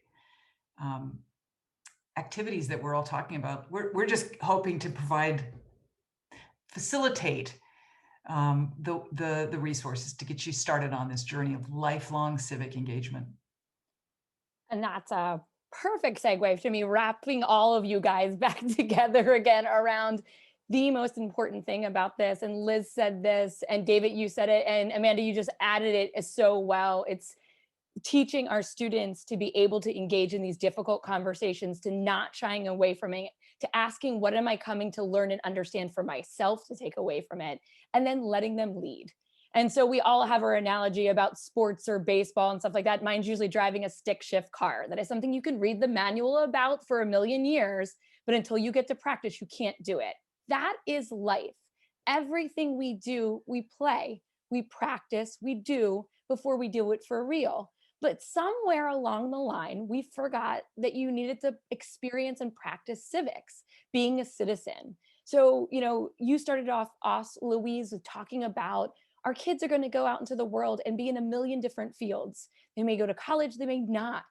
activities that we're all talking about. We're just hoping to facilitate the resources to get you started on this journey of lifelong civic engagement. And that's a perfect segue to me wrapping all of you guys back together again around the most important thing about this. And Liz said this, and David, you said it, and Amanda, you just added it so well. It's teaching our students to be able to engage in these difficult conversations, to not shying away from it, to asking, what am I coming to learn and understand for myself to take away from it, and then letting them lead. And so we all have our analogy about sports or baseball and stuff like that. Mine's usually driving a stick shift car. That is something you can read the manual about for a million years, but until you get to practice, you can't do it. That is life. Everything we do, we play, we practice, we do before we do it for real. But somewhere along the line, we forgot that you needed to experience and practice civics, being a citizen. So, you started off, Louise, with talking about our kids are going to go out into the world and be in a million different fields. They may go to college, they may not.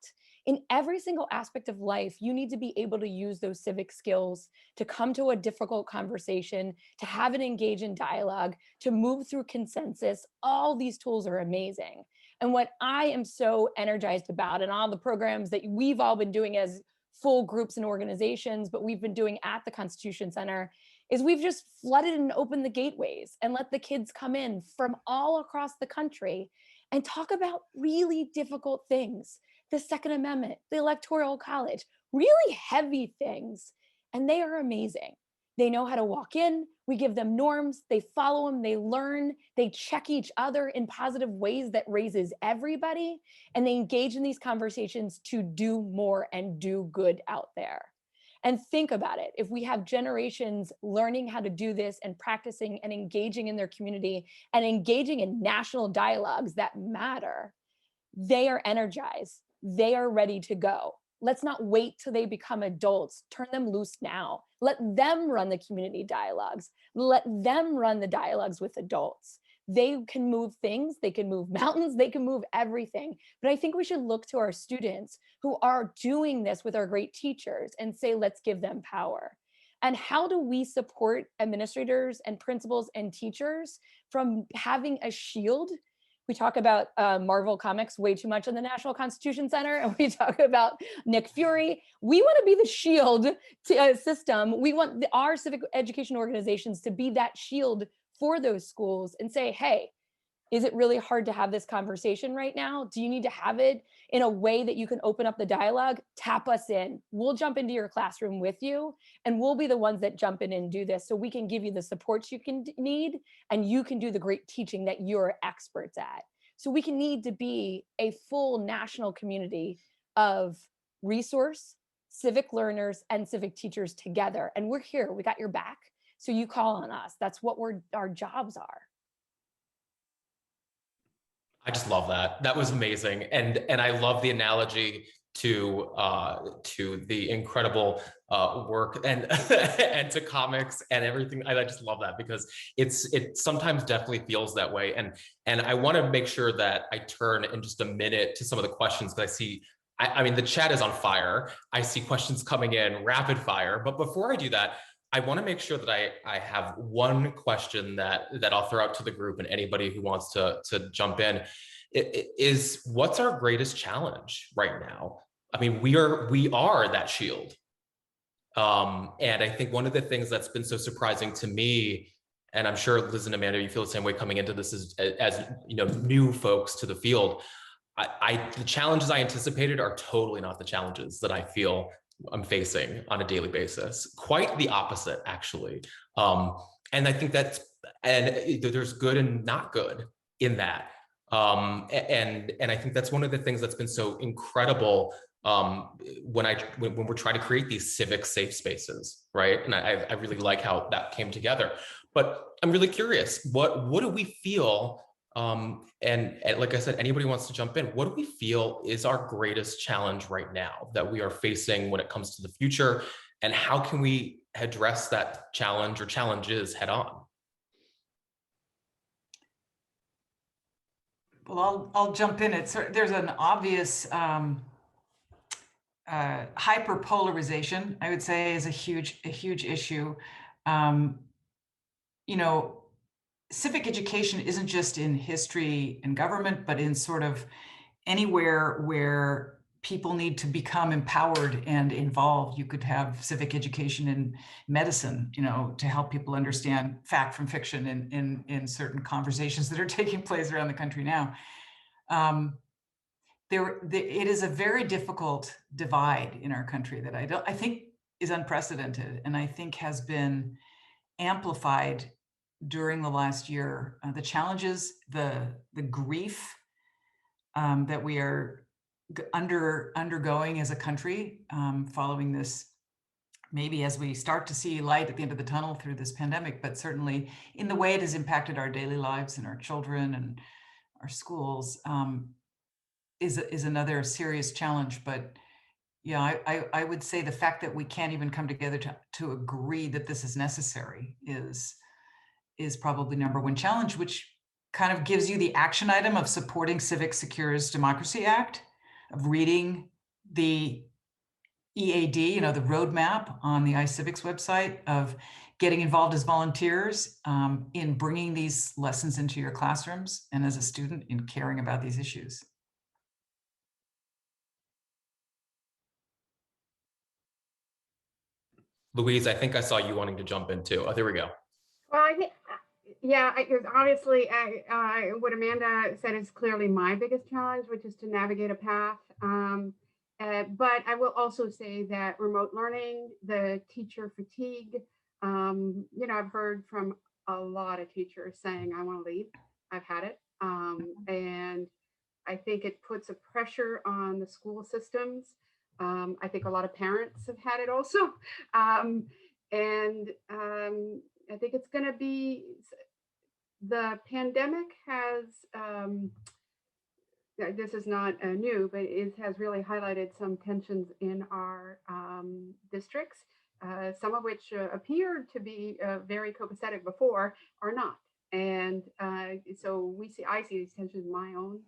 In every single aspect of life, you need to be able to use those civic skills to come to a difficult conversation, to have an engage in dialogue, to move through consensus. All these tools are amazing. And what I am so energized about, and all the programs that we've all been doing as full groups and organizations, but we've been doing at the Constitution Center, is we've just flooded and opened the gateways and let the kids come in from all across the country and talk about really difficult things. The Second Amendment, the Electoral College, really heavy things. And they are amazing. They know how to walk in. We give them norms. They follow them. They learn. They check each other in positive ways that raises everybody. And they engage in these conversations to do more and do good out there. And think about it. If we have generations learning how to do this and practicing and engaging in their community and engaging in national dialogues that matter, they are energized. They are ready to go. Let's not wait till they become adults. Turn them loose now. Let them run the community dialogues. Let them run the dialogues with adults. They can move things. They can move mountains. They can move everything. But I think we should look to our students who are doing this with our great teachers and say, let's give them power. And how do we support administrators and principals and teachers from having a shield? We talk about Marvel Comics way too much in the National Constitution Center, and we talk about Nick Fury. We want to be the shield system. We want our civic education organizations to be that shield for those schools and say, hey, Is it really hard to have this conversation right now? Do you need to have it in a way that you can open up the dialogue? Tap us in. We'll jump into your classroom with you, and we'll be the ones that jump in and do this, so we can give you the supports you can need, and you can do the great teaching that you're experts at. So we can need to be a full national community of resource, civic learners, and civic teachers together. And we're here, we got your back. So you call on us. That's what our jobs are. I just love that. That was amazing, and I love the analogy to the incredible work and and to comics and everything. I just love that because it sometimes definitely feels that way. And I want to make sure that I turn in just a minute to some of the questions that I see. I mean, the chat is on fire. I see questions coming in rapid fire. But before I do that, I want to make sure that I have one question that I'll throw out to the group and anybody who wants to jump in. It is, what's our greatest challenge right now? I mean, we are that shield. And I think one of the things that's been so surprising to me, and I'm sure Liz and Amanda, you feel the same way coming into this as you know, new folks to the field. The challenges I anticipated are totally not the challenges that I feel I'm facing on a daily basis. Quite the opposite, actually. And I think there's good and not good in that. And I think that's one of the things that's been so incredible when we're trying to create these civic safe spaces, right? And I really like how that came together. But I'm really curious, what do we feel? And like I said, anybody wants to jump in, what do we feel is our greatest challenge right now that we are facing when it comes to the future? And how can we address that challenge or challenges head on? Well, I'll jump in. There's an obvious hyperpolarization, I would say, is a huge issue. You know, civic education isn't just in history and government, but in sort of anywhere where people need to become empowered and involved. You could have civic education in medicine, you know, to help people understand fact from fiction in certain conversations that are taking place around the country now. It is a very difficult divide in our country that I think is unprecedented, and I think has been amplified during the last year. The challenges, the grief that we are undergoing as a country following this, maybe as we start to see light at the end of the tunnel through this pandemic, but certainly in the way it has impacted our daily lives and our children and our schools, is another serious challenge. But yeah, I would say the fact that we can't even come together to agree that this is necessary is probably number one challenge, which kind of gives you the action item of supporting Civic Secures Democracy Act, of reading the EAD, you know, the roadmap on the iCivics website, of getting involved as volunteers in bringing these lessons into your classrooms, and as a student in caring about these issues. Louise, I think I saw you wanting to jump in too. Oh, there we go. Well, I think, yeah, obviously what Amanda said is clearly my biggest challenge, which is to navigate a path. But I will also say that remote learning, the teacher fatigue, you know, I've heard from a lot of teachers saying, I want to leave, I've had it. And I think it puts a pressure on the school systems. I think a lot of parents have had it also. And I think it's going to be, the pandemic has, this is not new, but it has really highlighted some tensions in our districts, some of which appeared to be very copacetic before, are not. And so I see these tensions in my own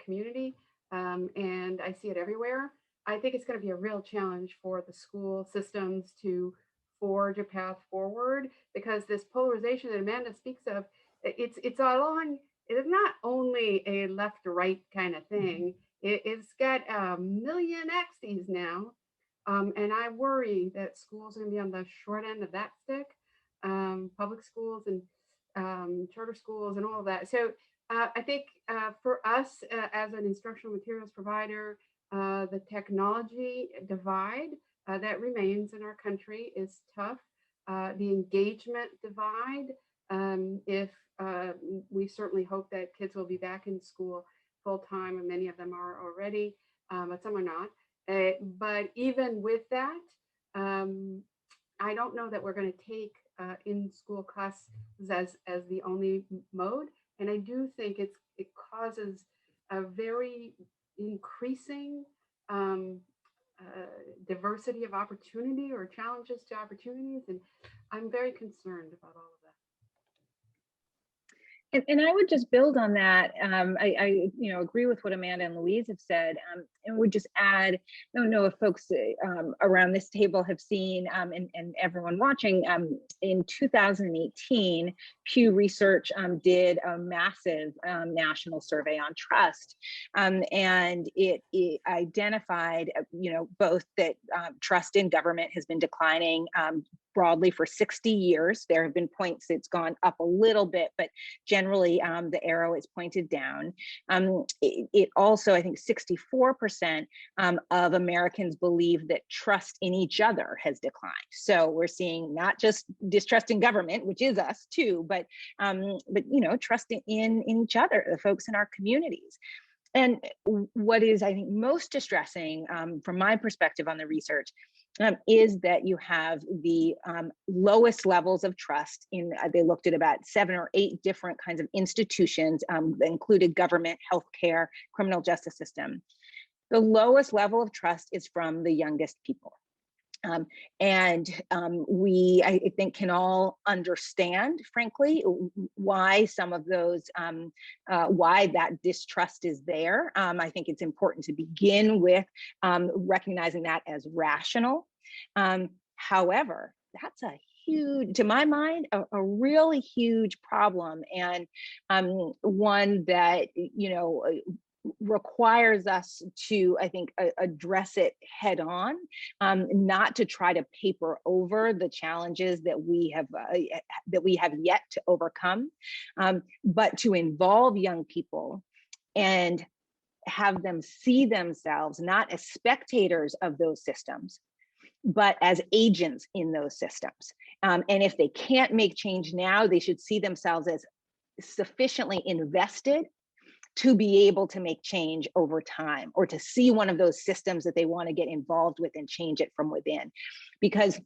community, and I see it everywhere. I think it's going to be a real challenge for the school systems to forge a path forward, because this polarization that Amanda speaks of, it's along, it is not only a left to right kind of thing. It's got a million axes now. And I worry that schools are going to be on the short end of that stick, public schools and charter schools and all of that. So I think for us as an instructional materials provider, the technology divide that remains in our country is tough. The engagement divide, if we certainly hope that kids will be back in school full time, and many of them are already, but some are not. But even with that, I don't know that we're going to take in-school classes as the only mode, and I do think it causes a very increasing diversity of opportunity or challenges to opportunities, and I'm very concerned about all of that. And I would just build on that. I agree with what Amanda and Louise have said, and would just add, I don't know if folks around this table have seen, and everyone watching, in 2018, Pew Research did a massive national survey on trust, and it identified, both that trust in government has been declining broadly for 60 years. There have been points it's gone up a little bit, but generally the arrow is pointed down. It also, I think 64% of Americans believe that trust in each other has declined. So we're seeing not just distrust in government, which is us too, but trust in each other, the folks in our communities. And what is, I think, most distressing from my perspective on the research is that you have the lowest levels of trust in, they looked at about 7 or 8 different kinds of institutions, that included government, healthcare, criminal justice system. The lowest level of trust is from the youngest people. We, I think, can all understand, frankly, why some of those, why that distrust is there. I think it's important to begin with recognizing that as rational. However, that's a huge, to my mind, a really huge problem, and one that, requires us to, I think, address it head on, not to try to paper over the challenges that we have yet to overcome, but to involve young people and have them see themselves not as spectators of those systems, but as agents in those systems. And if they can't make change now, they should see themselves as sufficiently invested to be able to make change over time, or to see one of those systems that they want to get involved with and change it from within. Because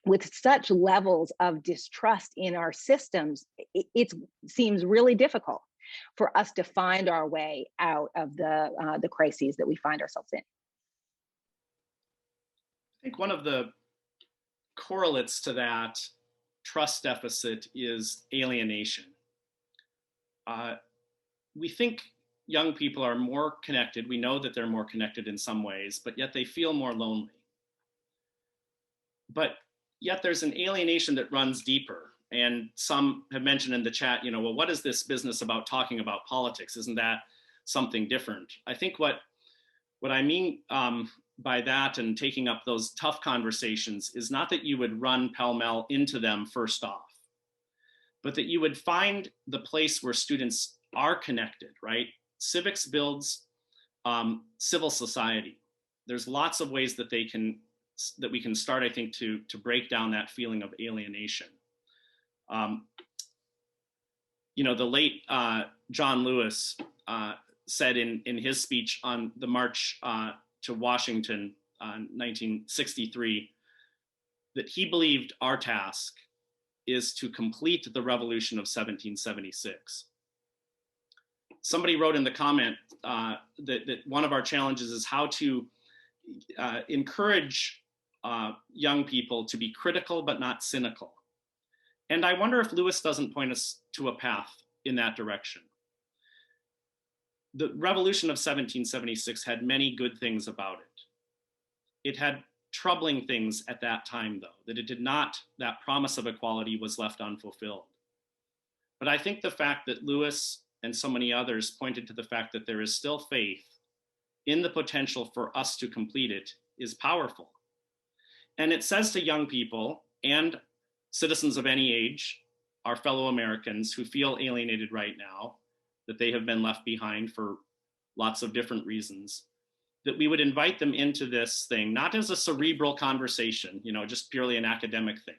with such levels of distrust in our systems, it seems really difficult for us to find our way out of the crises that we find ourselves in. I think one of the correlates to that trust deficit is alienation. We think young people are more connected. We know that they're more connected in some ways, but yet they feel more lonely. But yet there's an alienation that runs deeper. And some have mentioned in the chat, well, what is this business about talking about politics? Isn't that something different? I think what I mean by that and taking up those tough conversations is not that you would run pell-mell into them first off, but that you would find the place where students are connected, right? Civics builds civil society. There's lots of ways that we can start, I think, to break down that feeling of alienation. The late John Lewis said in his speech on the March to Washington in 1963 that he believed our task is to complete the revolution of 1776. Somebody wrote in the comment that one of our challenges is how to encourage young people to be critical but not cynical. And I wonder if Lewis doesn't point us to a path in that direction. The revolution of 1776 had many good things about it. It had troubling things at that time, though, that promise of equality was left unfulfilled. But I think the fact that Lewis and so many others pointed to the fact that there is still faith in the potential for us to complete it is powerful. And it says to young people and citizens of any age, our fellow Americans who feel alienated right now, that they have been left behind for lots of different reasons, that we would invite them into this thing, not as a cerebral conversation, just purely an academic thing,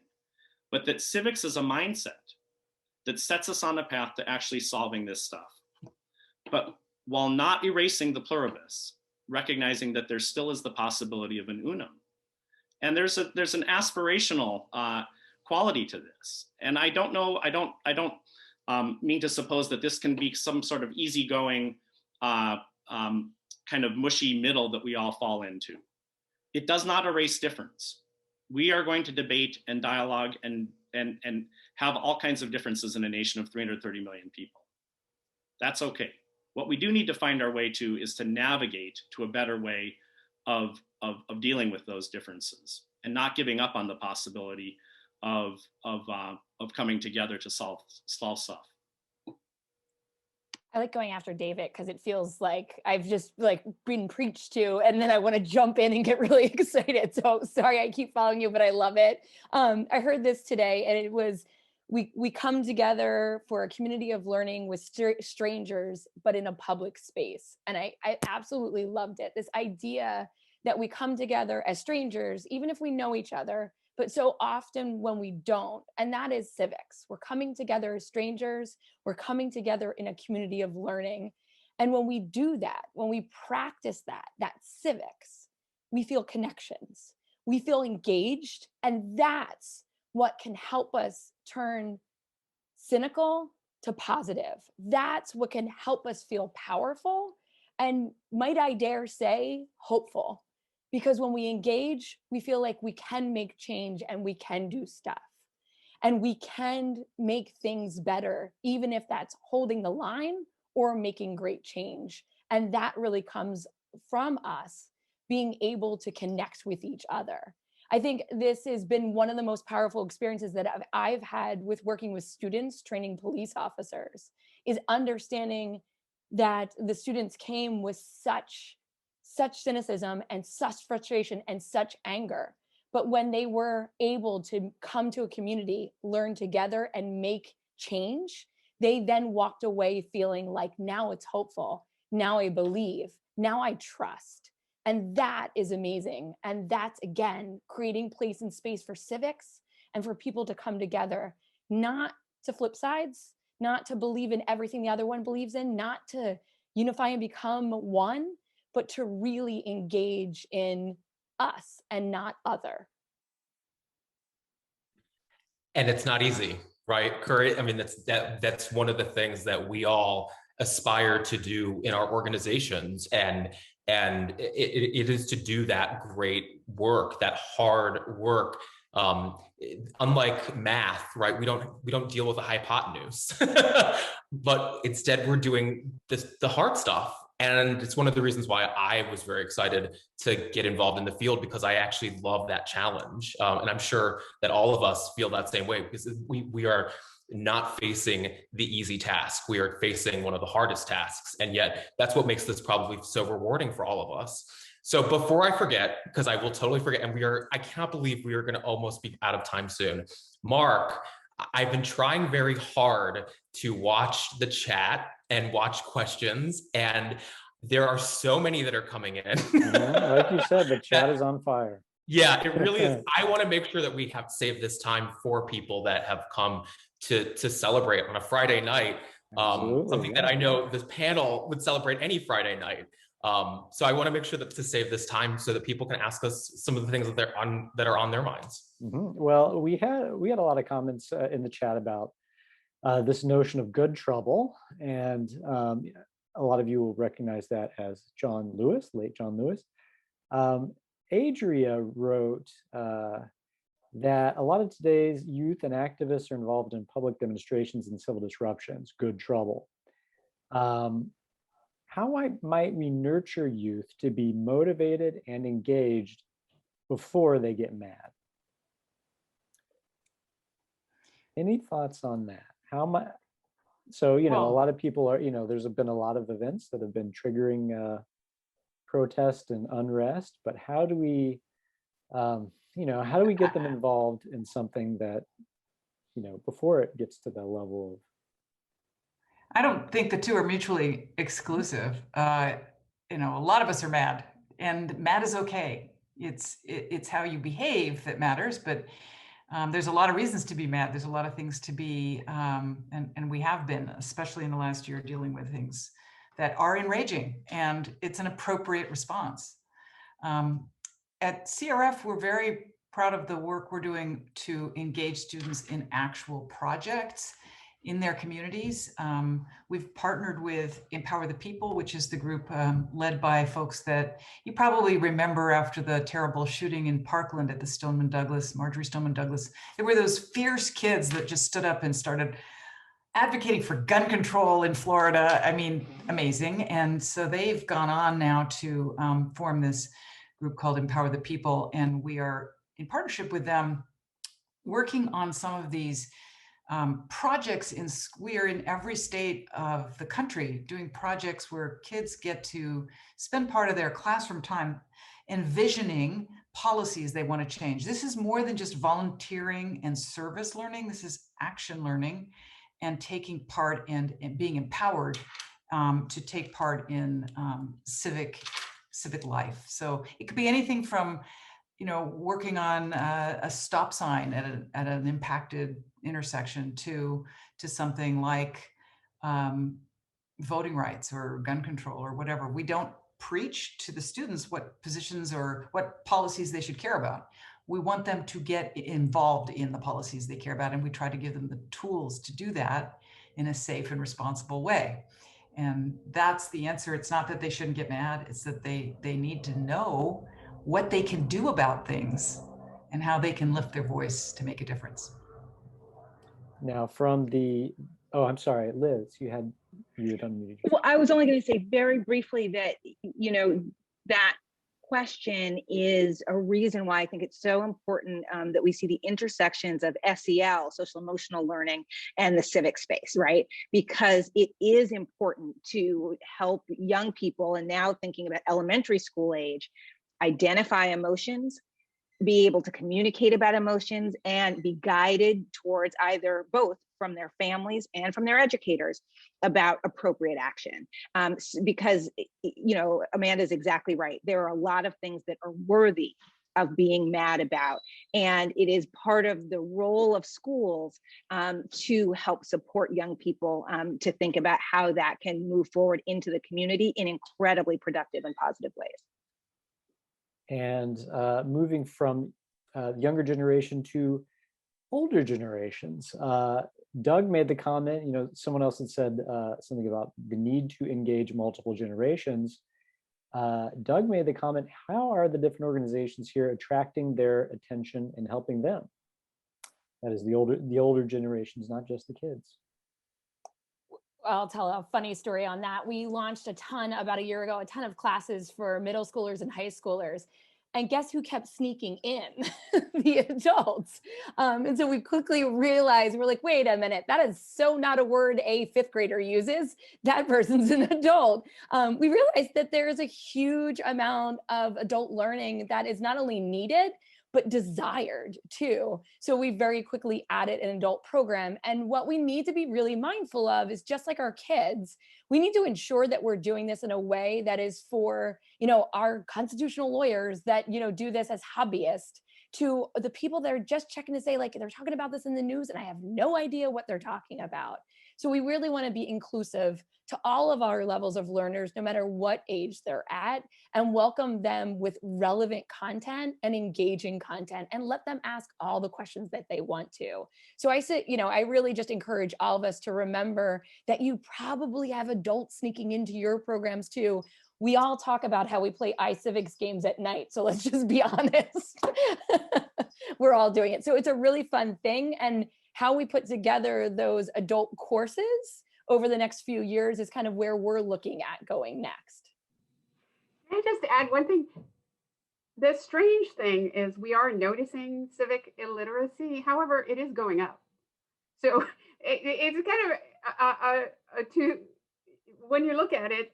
but that civics is a mindset that sets us on a path to actually solving this stuff. But while not erasing the pluribus, recognizing that there still is the possibility of an unum. And there's an aspirational quality to this. And I don't mean to suppose that this can be some sort of easygoing kind of mushy middle that we all fall into. It does not erase difference. We are going to debate and dialogue and have all kinds of differences in a nation of 330 million people. That's okay. What we do need to find our way to is to navigate to a better way of dealing with those differences and not giving up on the possibility of coming together to solve stuff. I like going after David because it feels like I've just been preached to, and then I want to jump in and get really excited. So sorry, I keep following you, but I love it. I heard this today, and it was, we come together for a community of learning with strangers, but in a public space. And I absolutely loved it. This idea that we come together as strangers, even if we know each other, but so often when we don't, and that is civics. We're coming together as strangers, we're coming together in a community of learning. And when we do that, when we practice that civics, we feel connections, we feel engaged, and that's what can help us turn cynical to positive. That's what can help us feel powerful, and might I dare say, hopeful. Because when we engage, we feel like we can make change and we can do stuff. And we can make things better, even if that's holding the line or making great change. And that really comes from us being able to connect with each other. I think this has been one of the most powerful experiences that I've had with working with students, training police officers, is understanding that the students came with such cynicism and such frustration and such anger. But when they were able to come to a community, learn together, and make change, they then walked away feeling like, now it's hopeful, now I believe, now I trust. And that is amazing. And that's, again, creating place and space for civics and for people to come together, not to flip sides, not to believe in everything the other one believes in, not to unify and become one, but to really engage in us and not other. And it's not easy, right? Courage. I mean, that's one of the things that we all aspire to do in our organizations, and it is to do that great work, that hard work. Unlike math, right? We don't deal with a hypotenuse, but instead we're doing the hard stuff. And it's one of the reasons why I was very excited to get involved in the field, because I actually love that challenge. And I'm sure that all of us feel that same way, because we are not facing the easy task. We are facing one of the hardest tasks. And yet that's what makes this probably so rewarding for all of us. So before I forget, because I will totally forget, and I cannot believe we are going to almost be out of time soon. Mark, I've been trying very hard to watch the chat and watch questions, and there are so many that are coming in. Like you said, the chat is on fire. Yeah, it really is. I want to make sure that we have saved this time for people that have come to celebrate on a Friday night. Something that I know this panel would celebrate any Friday night. So I want to make sure that to save this time so that people can ask us some of the things that are on their minds. Well, we had a lot of comments in the chat about this notion of good trouble, and a lot of you will recognize that as John Lewis, late John Lewis. Adria wrote that a lot of today's youth and activists are involved in public demonstrations and civil disruptions. Good trouble. How might we nurture youth to be motivated and engaged before they get mad? Any thoughts on that? So, a lot of people are, there's been a lot of events that have been triggering protest and unrest, but how do we get them involved in something that, before it gets to the level I don't think the two are mutually exclusive. You know, a lot of us are mad, and mad is okay. It's how you behave that matters, but there's a lot of reasons to be mad. There's a lot of things to be, and we have been, especially in the last year, dealing with things that are enraging, and it's an appropriate response. At CRF, we're very proud of the work we're doing to engage students in actual projects in their communities. We've partnered with Empower the People, which is the group led by folks that you probably remember after the terrible shooting in Parkland at the Marjorie Stoneman Douglas. There were those fierce kids that just stood up and started advocating for gun control in Florida. I mean, amazing. And so they've gone on now to form this group called Empower the People. And we are in partnership with them working on some of these projects. We are in every state of the country doing projects where kids get to spend part of their classroom time envisioning policies they want to change. This is more than just volunteering and service learning. This is action learning and taking part and being empowered to take part in civic life. So it could be anything from, you know, working on a stop sign at an impacted intersection to something like voting rights or gun control or whatever. We don't preach to the students what positions or what policies they should care about. We want them to get involved in the policies they care about, and we try to give them the tools to do that in a safe and responsible way. And that's the answer. It's not that they shouldn't get mad, it's that they need to know what they can do about things and how they can lift their voice to make a difference. Now from the, oh, I'm sorry, Liz, you had unmuted. Well, I was only going to say very briefly that, you know, that question is a reason why I think it's so important that we see the intersections of SEL, social emotional learning, and the civic space, right? Because it is important to help young people, and now thinking about elementary school age, identify emotions, be able to communicate about emotions, and be guided towards either both from their families and from their educators about appropriate action. Because, you know, Amanda's exactly right. There are a lot of things that are worthy of being mad about. And it is part of the role of schools to help support young people to think about how that can move forward into the community in incredibly productive and positive ways. And moving from younger generation to older generations. Doug made the comment, you know, someone else had said something about the need to engage multiple generations. Doug made the comment, how are the different organizations here attracting their attention and helping them? That is the older generations, not just the kids. I'll tell a funny story on that. We launched about a year ago, a ton of classes for middle schoolers and high schoolers. And guess who kept sneaking in? The adults. And so we quickly realized, we're like, wait a minute, that is so not a word a fifth grader uses. That person's an adult. We realized that there is a huge amount of adult learning that is not only needed, but desired too. So we very quickly added an adult program. And what we need to be really mindful of is, just like our kids, we need to ensure that we're doing this in a way that is for, you know, our constitutional lawyers that, you know, do this as hobbyists, to the people that are just checking to say, like, they're talking about this in the news and I have no idea what they're talking about. So we really want to be inclusive to all of our levels of learners, no matter what age they're at, and welcome them with relevant content and engaging content, and let them ask all the questions that they want to. So I say, you know, I really just encourage all of us to remember that you probably have adults sneaking into your programs too. We all talk about how we play iCivics games at night. So let's just be honest. We're all doing it. So it's a really fun thing. And how we put together those adult courses over the next few years is kind of where we're looking at going next. Can I just add one thing? The strange thing is we are noticing civic illiteracy. However, it is going up. So it's kind of when you look at it,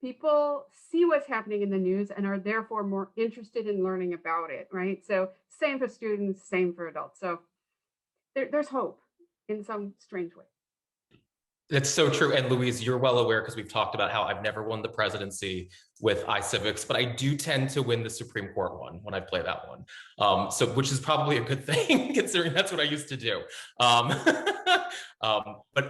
people see what's happening in the news and are therefore more interested in learning about it, right? So same for students, same for adults. So there's hope in some strange way. That's so true. And Louise, you're well aware because we've talked about how I've never won the presidency with iCivics, but I do tend to win the Supreme Court one when I play that one. So, which is probably a good thing considering that's what I used to do. But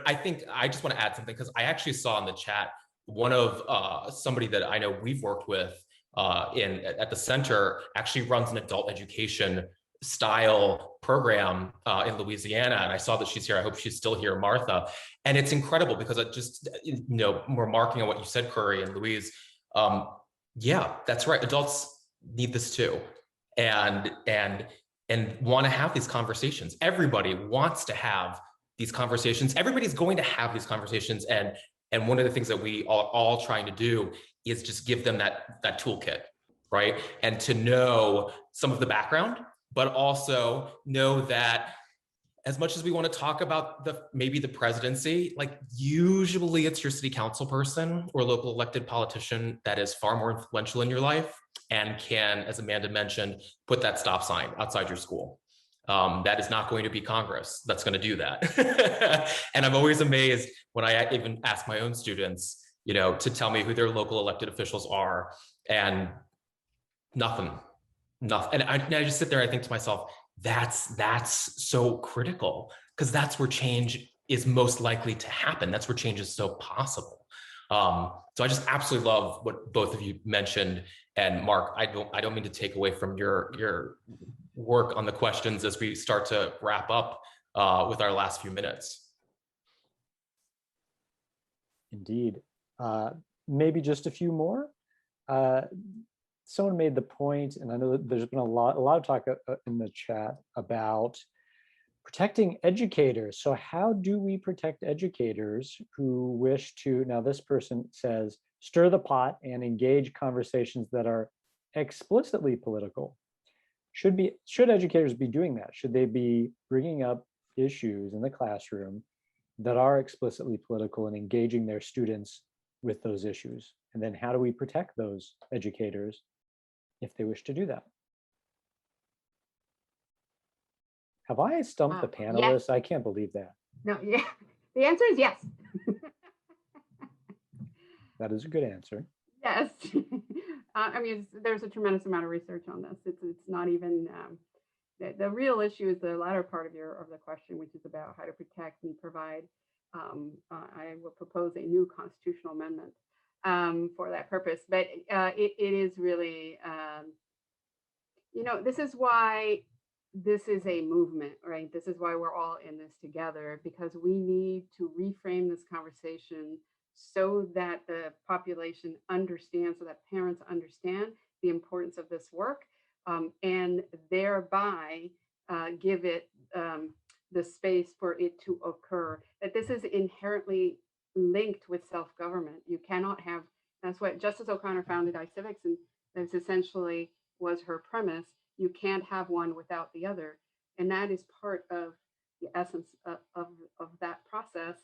I think I just want to add something because I actually saw in the chat one of somebody that I know we've worked with at the center actually runs an adult education style program in Louisiana. And I saw that she's here. I hope she's still here, Martha. And it's incredible because it just, remarking on what you said, Curry and Louise, yeah, that's right. Adults need this too. And want to have these conversations. Everybody wants to have these conversations. Everybody's going to have these conversations. And one of the things that we are all trying to do is just give them that toolkit, right? And to know some of the background, but also know that as much as we want to talk about maybe the presidency, like usually it's your city council person or local elected politician that is far more influential in your life and can, as Amanda mentioned, put that stop sign outside your school. That is not going to be Congress that's going to do that. And I'm always amazed when I even ask my own students, to tell me who their local elected officials are, and nothing. And I just sit there and I think to myself, that's so critical because that's where change is most likely to happen. That's where change is so possible. So I just absolutely love what both of you mentioned. And Mark, I don't mean to take away from your work on the questions as we start to wrap up with our last few minutes. Indeed. Maybe just a few more. Someone made the point, and I know that there's been a lot of talk in the chat about protecting educators. So how do we protect educators who wish to, now this person says, stir the pot and engage conversations that are explicitly political? Should educators be doing that? Should they be bringing up issues in the classroom that are explicitly political and engaging their students with those issues? And then how do we protect those educators if they wish to do that? Have I stumped the panelists? Yes. I can't believe that. No, yeah. The answer is yes. That is a good answer. Yes. I mean, there's a tremendous amount of research on this. It's not even, the real issue is the latter part of the question, which is about how to protect and provide. I will propose a new constitutional amendment for that purpose. But it is really, this is why this is a movement, right? This is why we're all in this together, because we need to reframe this conversation so that the population understands, so that parents understand the importance of this work, and thereby give it the space for it to occur. That this is inherently linked with self-government. You cannot have, that's what Justice O'Connor founded iCivics, and that's essentially was her premise. You can't have one without the other. And that is part of the essence of that process.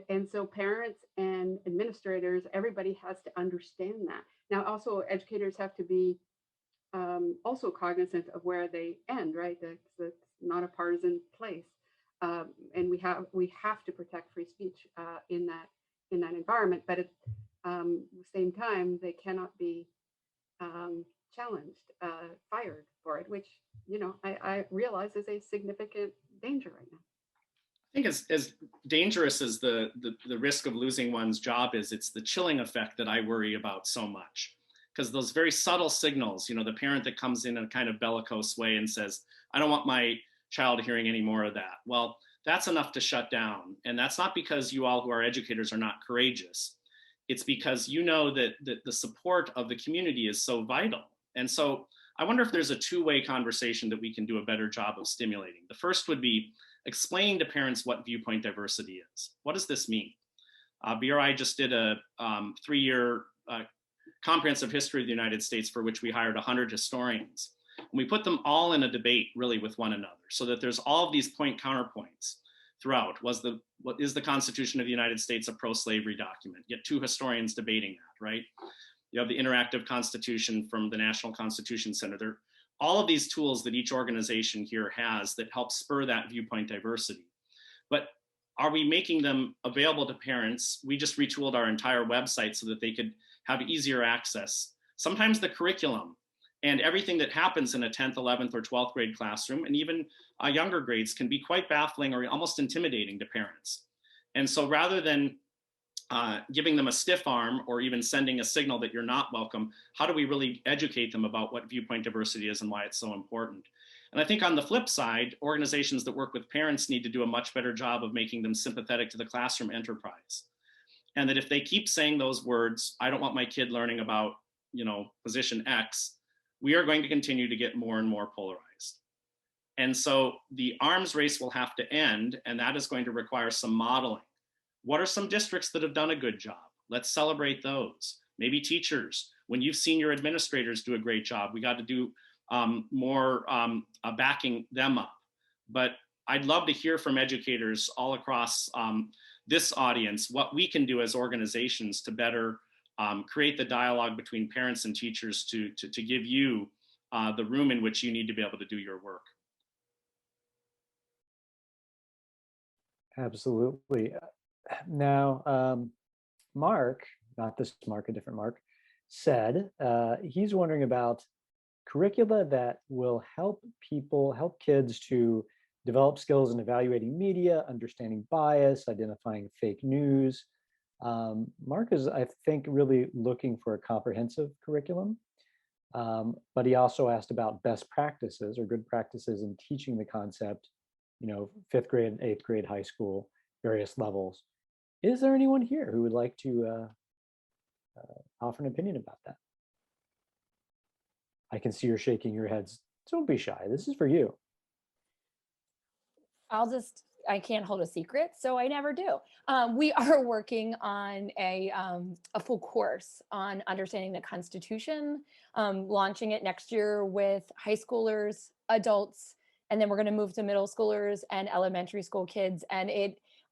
And so parents and administrators, everybody has to understand that. Now, also educators have to be also cognizant of where they end, right? That's not a partisan place. And we have to protect free speech in that environment, but at the same time, they cannot be challenged, fired for it, which, I realize is a significant danger right now. I think as dangerous as the risk of losing one's job is, it's the chilling effect that I worry about so much. Because those very subtle signals, the parent that comes in a kind of bellicose way and says, I don't want my child hearing any more of that. Well, that's enough to shut down. And that's not because you all who are educators are not courageous. It's because that the support of the community is so vital. And so I wonder if there's a two-way conversation that we can do a better job of stimulating. The first would be explaining to parents what viewpoint diversity is. What does this mean? BRI just did a 3-year comprehensive history of the United States for which we hired 100 historians. And we put them all in a debate really with one another so that there's all of these counterpoints throughout. What is the Constitution of the United States a pro-slavery document? Yet 2 historians debating that, right? You have the interactive constitution from the National Constitution Center. There are all of these tools that each organization here has that help spur that viewpoint diversity. But Are we making them available to parents? We just retooled our entire website so that they could have easier access. Sometimes the curriculum and everything that happens in a 10th, 11th, or 12th grade classroom, and even younger grades, can be quite baffling or almost intimidating to parents. And so rather than giving them a stiff arm or even sending a signal that you're not welcome, how do we really educate them about what viewpoint diversity is and why it's so important? And I think on the flip side, organizations that work with parents need to do a much better job of making them sympathetic to the classroom enterprise. And that if they keep saying those words, I don't want my kid learning about, position X, we are going to continue to get more and more polarized. And so the arms race will have to end, and that is going to require some modeling. What are some districts that have done a good job? Let's celebrate those. Maybe teachers, when you've seen your administrators do a great job, we got to do more backing them up. But I'd love to hear from educators all across this audience, what we can do as organizations to better create the dialogue between parents and teachers to give you the room in which you need to be able to do your work. Absolutely. Now, Mark, not this Mark, a different Mark, said he's wondering about curricula that will help kids to develop skills in evaluating media, understanding bias, identifying fake news. Mark is, I think, really looking for a comprehensive curriculum, but he also asked about best practices or good practices in teaching the concept, 5th grade, 8th grade, high school, various levels. Is there anyone here who would like to offer an opinion about that? I can see you're shaking your heads. Don't be shy. This is for you. I can't hold a secret, so I never do. We are working on a full course on understanding the Constitution, launching it next year with high schoolers, adults, and then we're going to move to middle schoolers and elementary school kids. And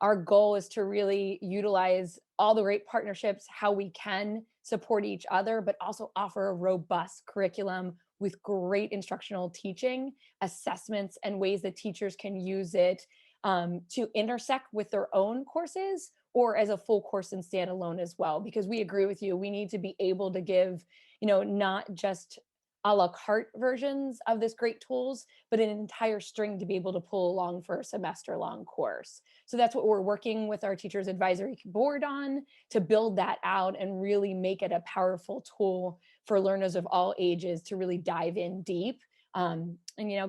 our goal is to really utilize all the great partnerships, how we can support each other, but also offer a robust curriculum with great instructional teaching, assessments, and ways that teachers can use it to intersect with their own courses or as a full course and standalone as well. Because we agree with you, we need to be able to give, not just a la carte versions of this great tools, but an entire string to be able to pull along for a semester long course. So that's what we're working with our teachers advisory board on, to build that out and really make it a powerful tool for learners of all ages to really dive in deep and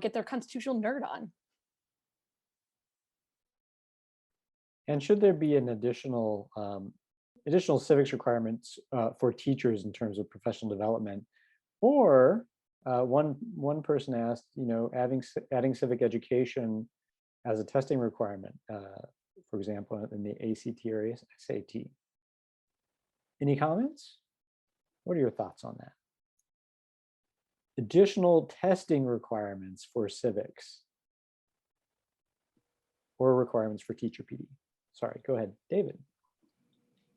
get their constitutional nerd on. And should there be an additional civics requirements for teachers in terms of professional development? Or one person asked, adding civic education as a testing requirement, for example, in the ACT or SAT. Any comments? What are your thoughts on that? Additional testing requirements for civics or requirements for teacher PD. Sorry, go ahead, David.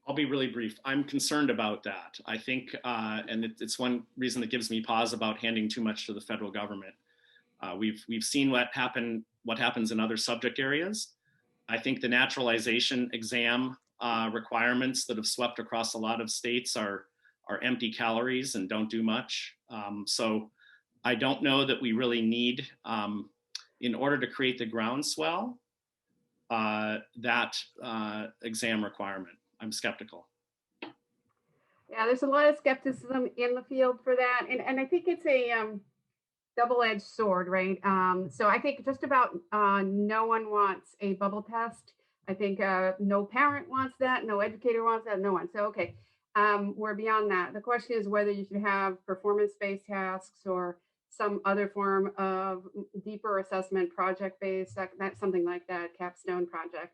I'll be really brief. I'm concerned about that. I think, and it's one reason that gives me pause about handing too much to the federal government. We've seen what happens in other subject areas. I think the naturalization exam requirements that have swept across a lot of states are empty calories and don't do much. So I don't know that we really need, in order to create the groundswell, that exam requirement. I'm skeptical. Yeah, there's a lot of skepticism in the field for that. And I think it's a double-edged sword, right? So I think just about no one wants a bubble test. I think no parent wants that, no educator wants that, no one. So, okay, we're beyond that. The question is whether you should have performance-based tasks or some other form of deeper assessment, project-based, that's something like that, capstone project.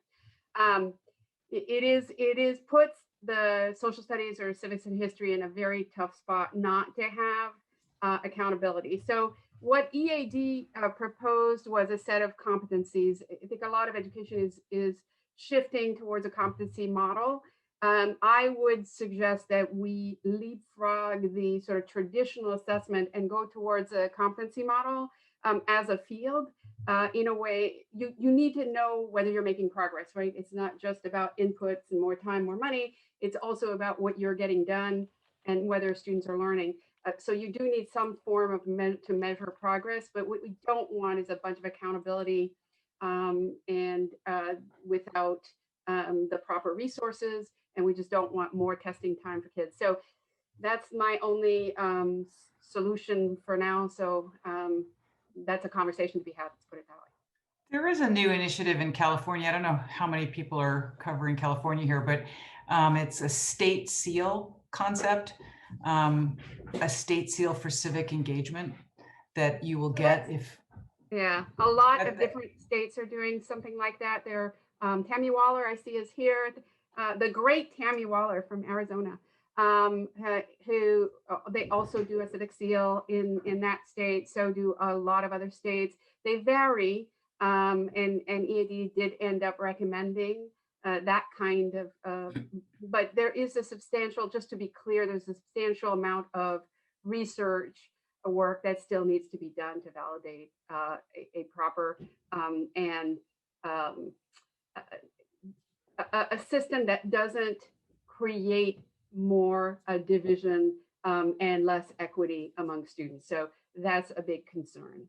It puts the social studies or civics and history in a very tough spot not to have accountability. So what EAD proposed was a set of competencies. I think a lot of education is shifting towards a competency model. I would suggest that we leapfrog the sort of traditional assessment and go towards a competency model as a field, in a way, you need to know whether you're making progress, right? It's not just about inputs and more time, more money. It's also about what you're getting done and whether students are learning. So you do need some form of to measure progress, but what we don't want is a bunch of accountability and without the proper resources, and we just don't want more testing time for kids. So that's my only solution for now. So that's a conversation to be had, let's put it that way. There is a new initiative in California. I don't know how many people are covering California here, but it's a state seal concept, a state seal for civic engagement that you will get if. Yeah, a lot of different states are doing something like that. There, Tammy Waller, I see, is here. The great Tammy Waller from Arizona, who they also do a civic seal in that state. So do a lot of other states. They vary, and EAD did end up recommending that kind of. But there is a substantial, just to be clear, there's a substantial amount of research work that still needs to be done to validate a proper and a system that doesn't create more division and less equity among students. So that's a big concern.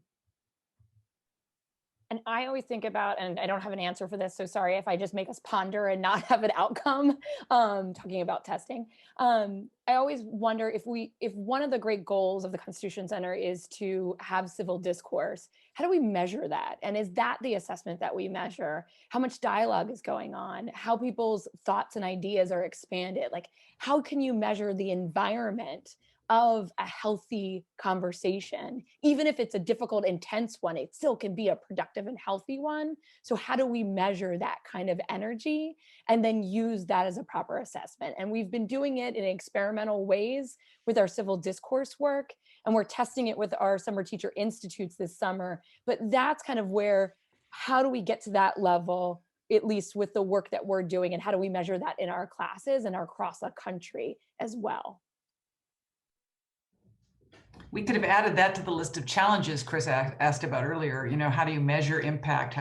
And I always think about, and I don't have an answer for this, so sorry if I just make us ponder and not have an outcome, talking about testing. I always wonder if one of the great goals of the Constitution Center is to have civil discourse, how do we measure that? And is that the assessment that we measure? How much dialogue is going on? How people's thoughts and ideas are expanded? Like, how can you measure the environment of a healthy conversation? Even if it's a difficult, intense one, it still can be a productive and healthy one. So how do we measure that kind of energy and then use that as a proper assessment? And we've been doing it in experimental ways with our civil discourse work, and we're testing it with our summer teacher institutes this summer. But that's kind of where, how do we get to that level, at least with the work that we're doing, and how do we measure that in our classes and across the country as well? We could have added that to the list of challenges Chris asked about earlier. You know, how do you measure impact?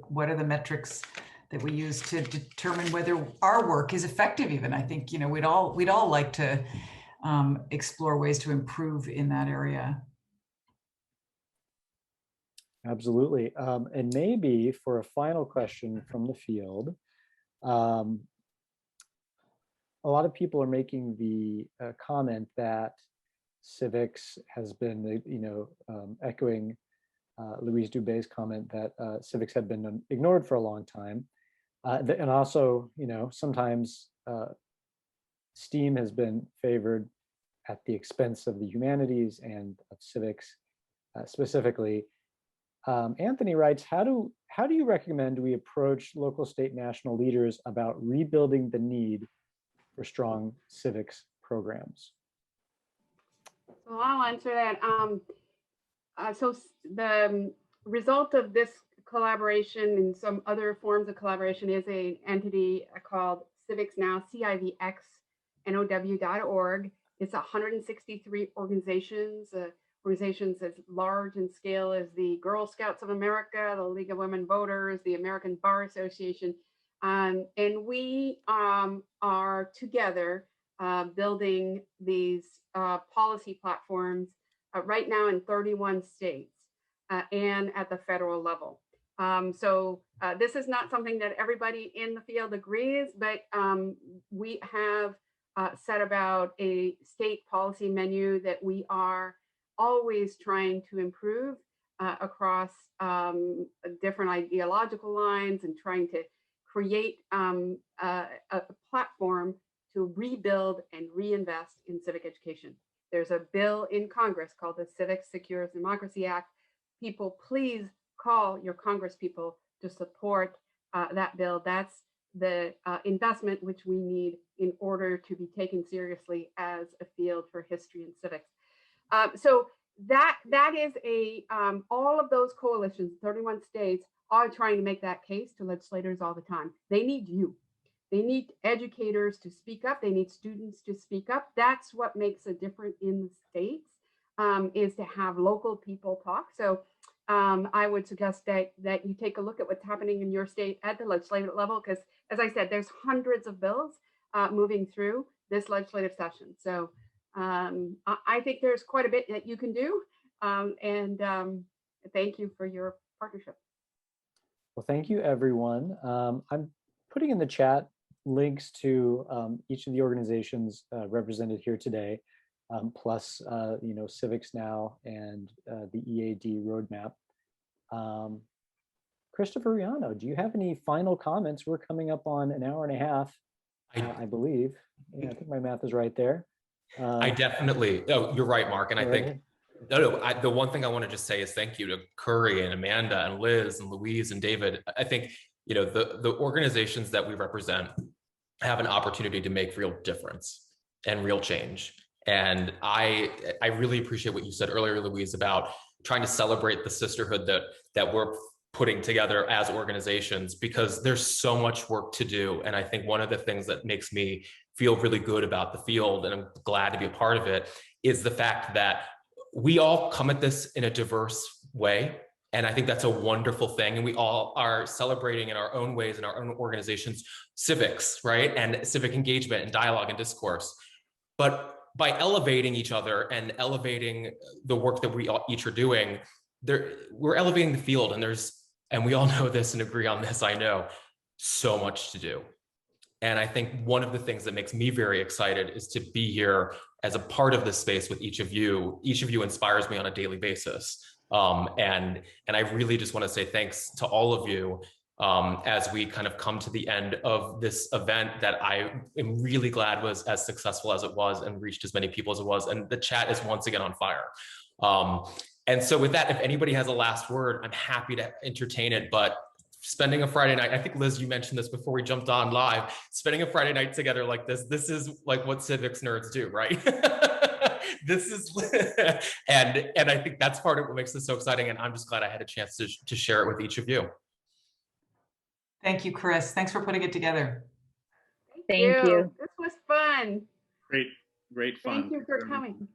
What are the metrics that we use to determine whether our work is effective even? I think, you know, we'd all like to explore ways to improve in that area. Absolutely. And maybe for a final question from the field, a lot of people are making the comment that civics has been, echoing Louise Dubé's comment that civics had been ignored for a long time. And also, sometimes STEAM has been favored at the expense of the humanities and of civics specifically. Anthony writes, how do you recommend we approach local, state, national leaders about rebuilding the need for strong civics programs? So I'll answer that. So the result of this collaboration and some other forms of collaboration is an entity called Civics Now, CIVXNOW.org. It's 163 organizations, organizations as large in scale as the Girl Scouts of America, the League of Women Voters, the American Bar Association. And we are together building these policy platforms right now in 31 states and at the federal level. So this is not something that everybody in the field agrees, but we have set about a state policy menu that we are always trying to improve across different ideological lines and trying to create a platform to rebuild and reinvest in civic education. There's a bill in Congress called the Civics Secures Democracy Act. People, please call your Congress people to support that bill. That's the investment which we need in order to be taken seriously as a field for history and civics. So that is all of those coalitions, 31 states, are trying to make that case to legislators all the time. They need you. They need educators to speak up. They need students to speak up. That's what makes a difference in the states, is to have local people talk. So I would suggest that you take a look at what's happening in your state at the legislative level, because as I said, there's hundreds of bills moving through this legislative session. So I think there's quite a bit that you can do. Thank you for your partnership. Well, thank you, everyone. I'm putting in the chat links to each of the organizations represented here today, plus Civics Now and the EAD roadmap. Christopher Riano, do you have any final comments? We're coming up on an hour and a half, I believe. Yeah, I think my math is right there. I definitely. Oh, you're right, Mark. And I think the one thing I want to just say is thank you to Curry and Amanda and Liz and Louise and David. I think the organizations that we represent have an opportunity to make real difference and real change. And I really appreciate what you said earlier, Louise, about trying to celebrate the sisterhood that we're putting together as organizations, because there's so much work to do. And I think one of the things that makes me feel really good about the field, and I'm glad to be a part of it, is the fact that we all come at this in a diverse way. And I think that's a wonderful thing. And we all are celebrating in our own ways, in our own organizations, civics, right? And civic engagement and dialogue and discourse. But by elevating each other and elevating the work that we each are doing, we're elevating the field, and we all know this and agree on this, I know, so much to do. And I think one of the things that makes me very excited is to be here as a part of this space with each of you. Each of you inspires me on a daily basis. And I really just want to say thanks to all of you as we kind of come to the end of this event that I am really glad was as successful as it was and reached as many people as it was. And the chat is once again on fire. And so with that, if anybody has a last word, I'm happy to entertain it. But spending a Friday night, I think, Liz, you mentioned this before we jumped on live, spending a Friday night together like this is like what civics nerds do, right? This is, and I think that's part of what makes this so exciting. And I'm just glad I had a chance to share it with each of you. Thank you, Chris. Thanks for putting it together. Thank you. This was fun. Great fun. Thank you for coming.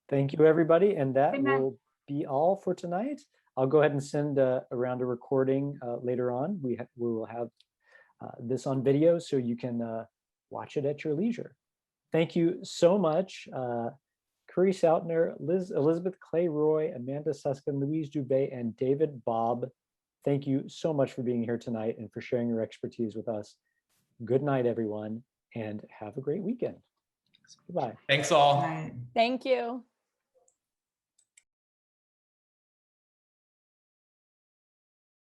Thank you, everybody. And that will be all for tonight. I'll go ahead and send around a recording later on. We will have this on video so you can watch it at your leisure. Thank you so much. Kerry Sautner, Elizabeth Clay Roy, Amanda Susskind, Louise Dubé, and David Bobb. Thank you so much for being here tonight and for sharing your expertise with us. Good night, everyone, and have a great weekend. Goodbye. Thanks all. Bye. Thank you.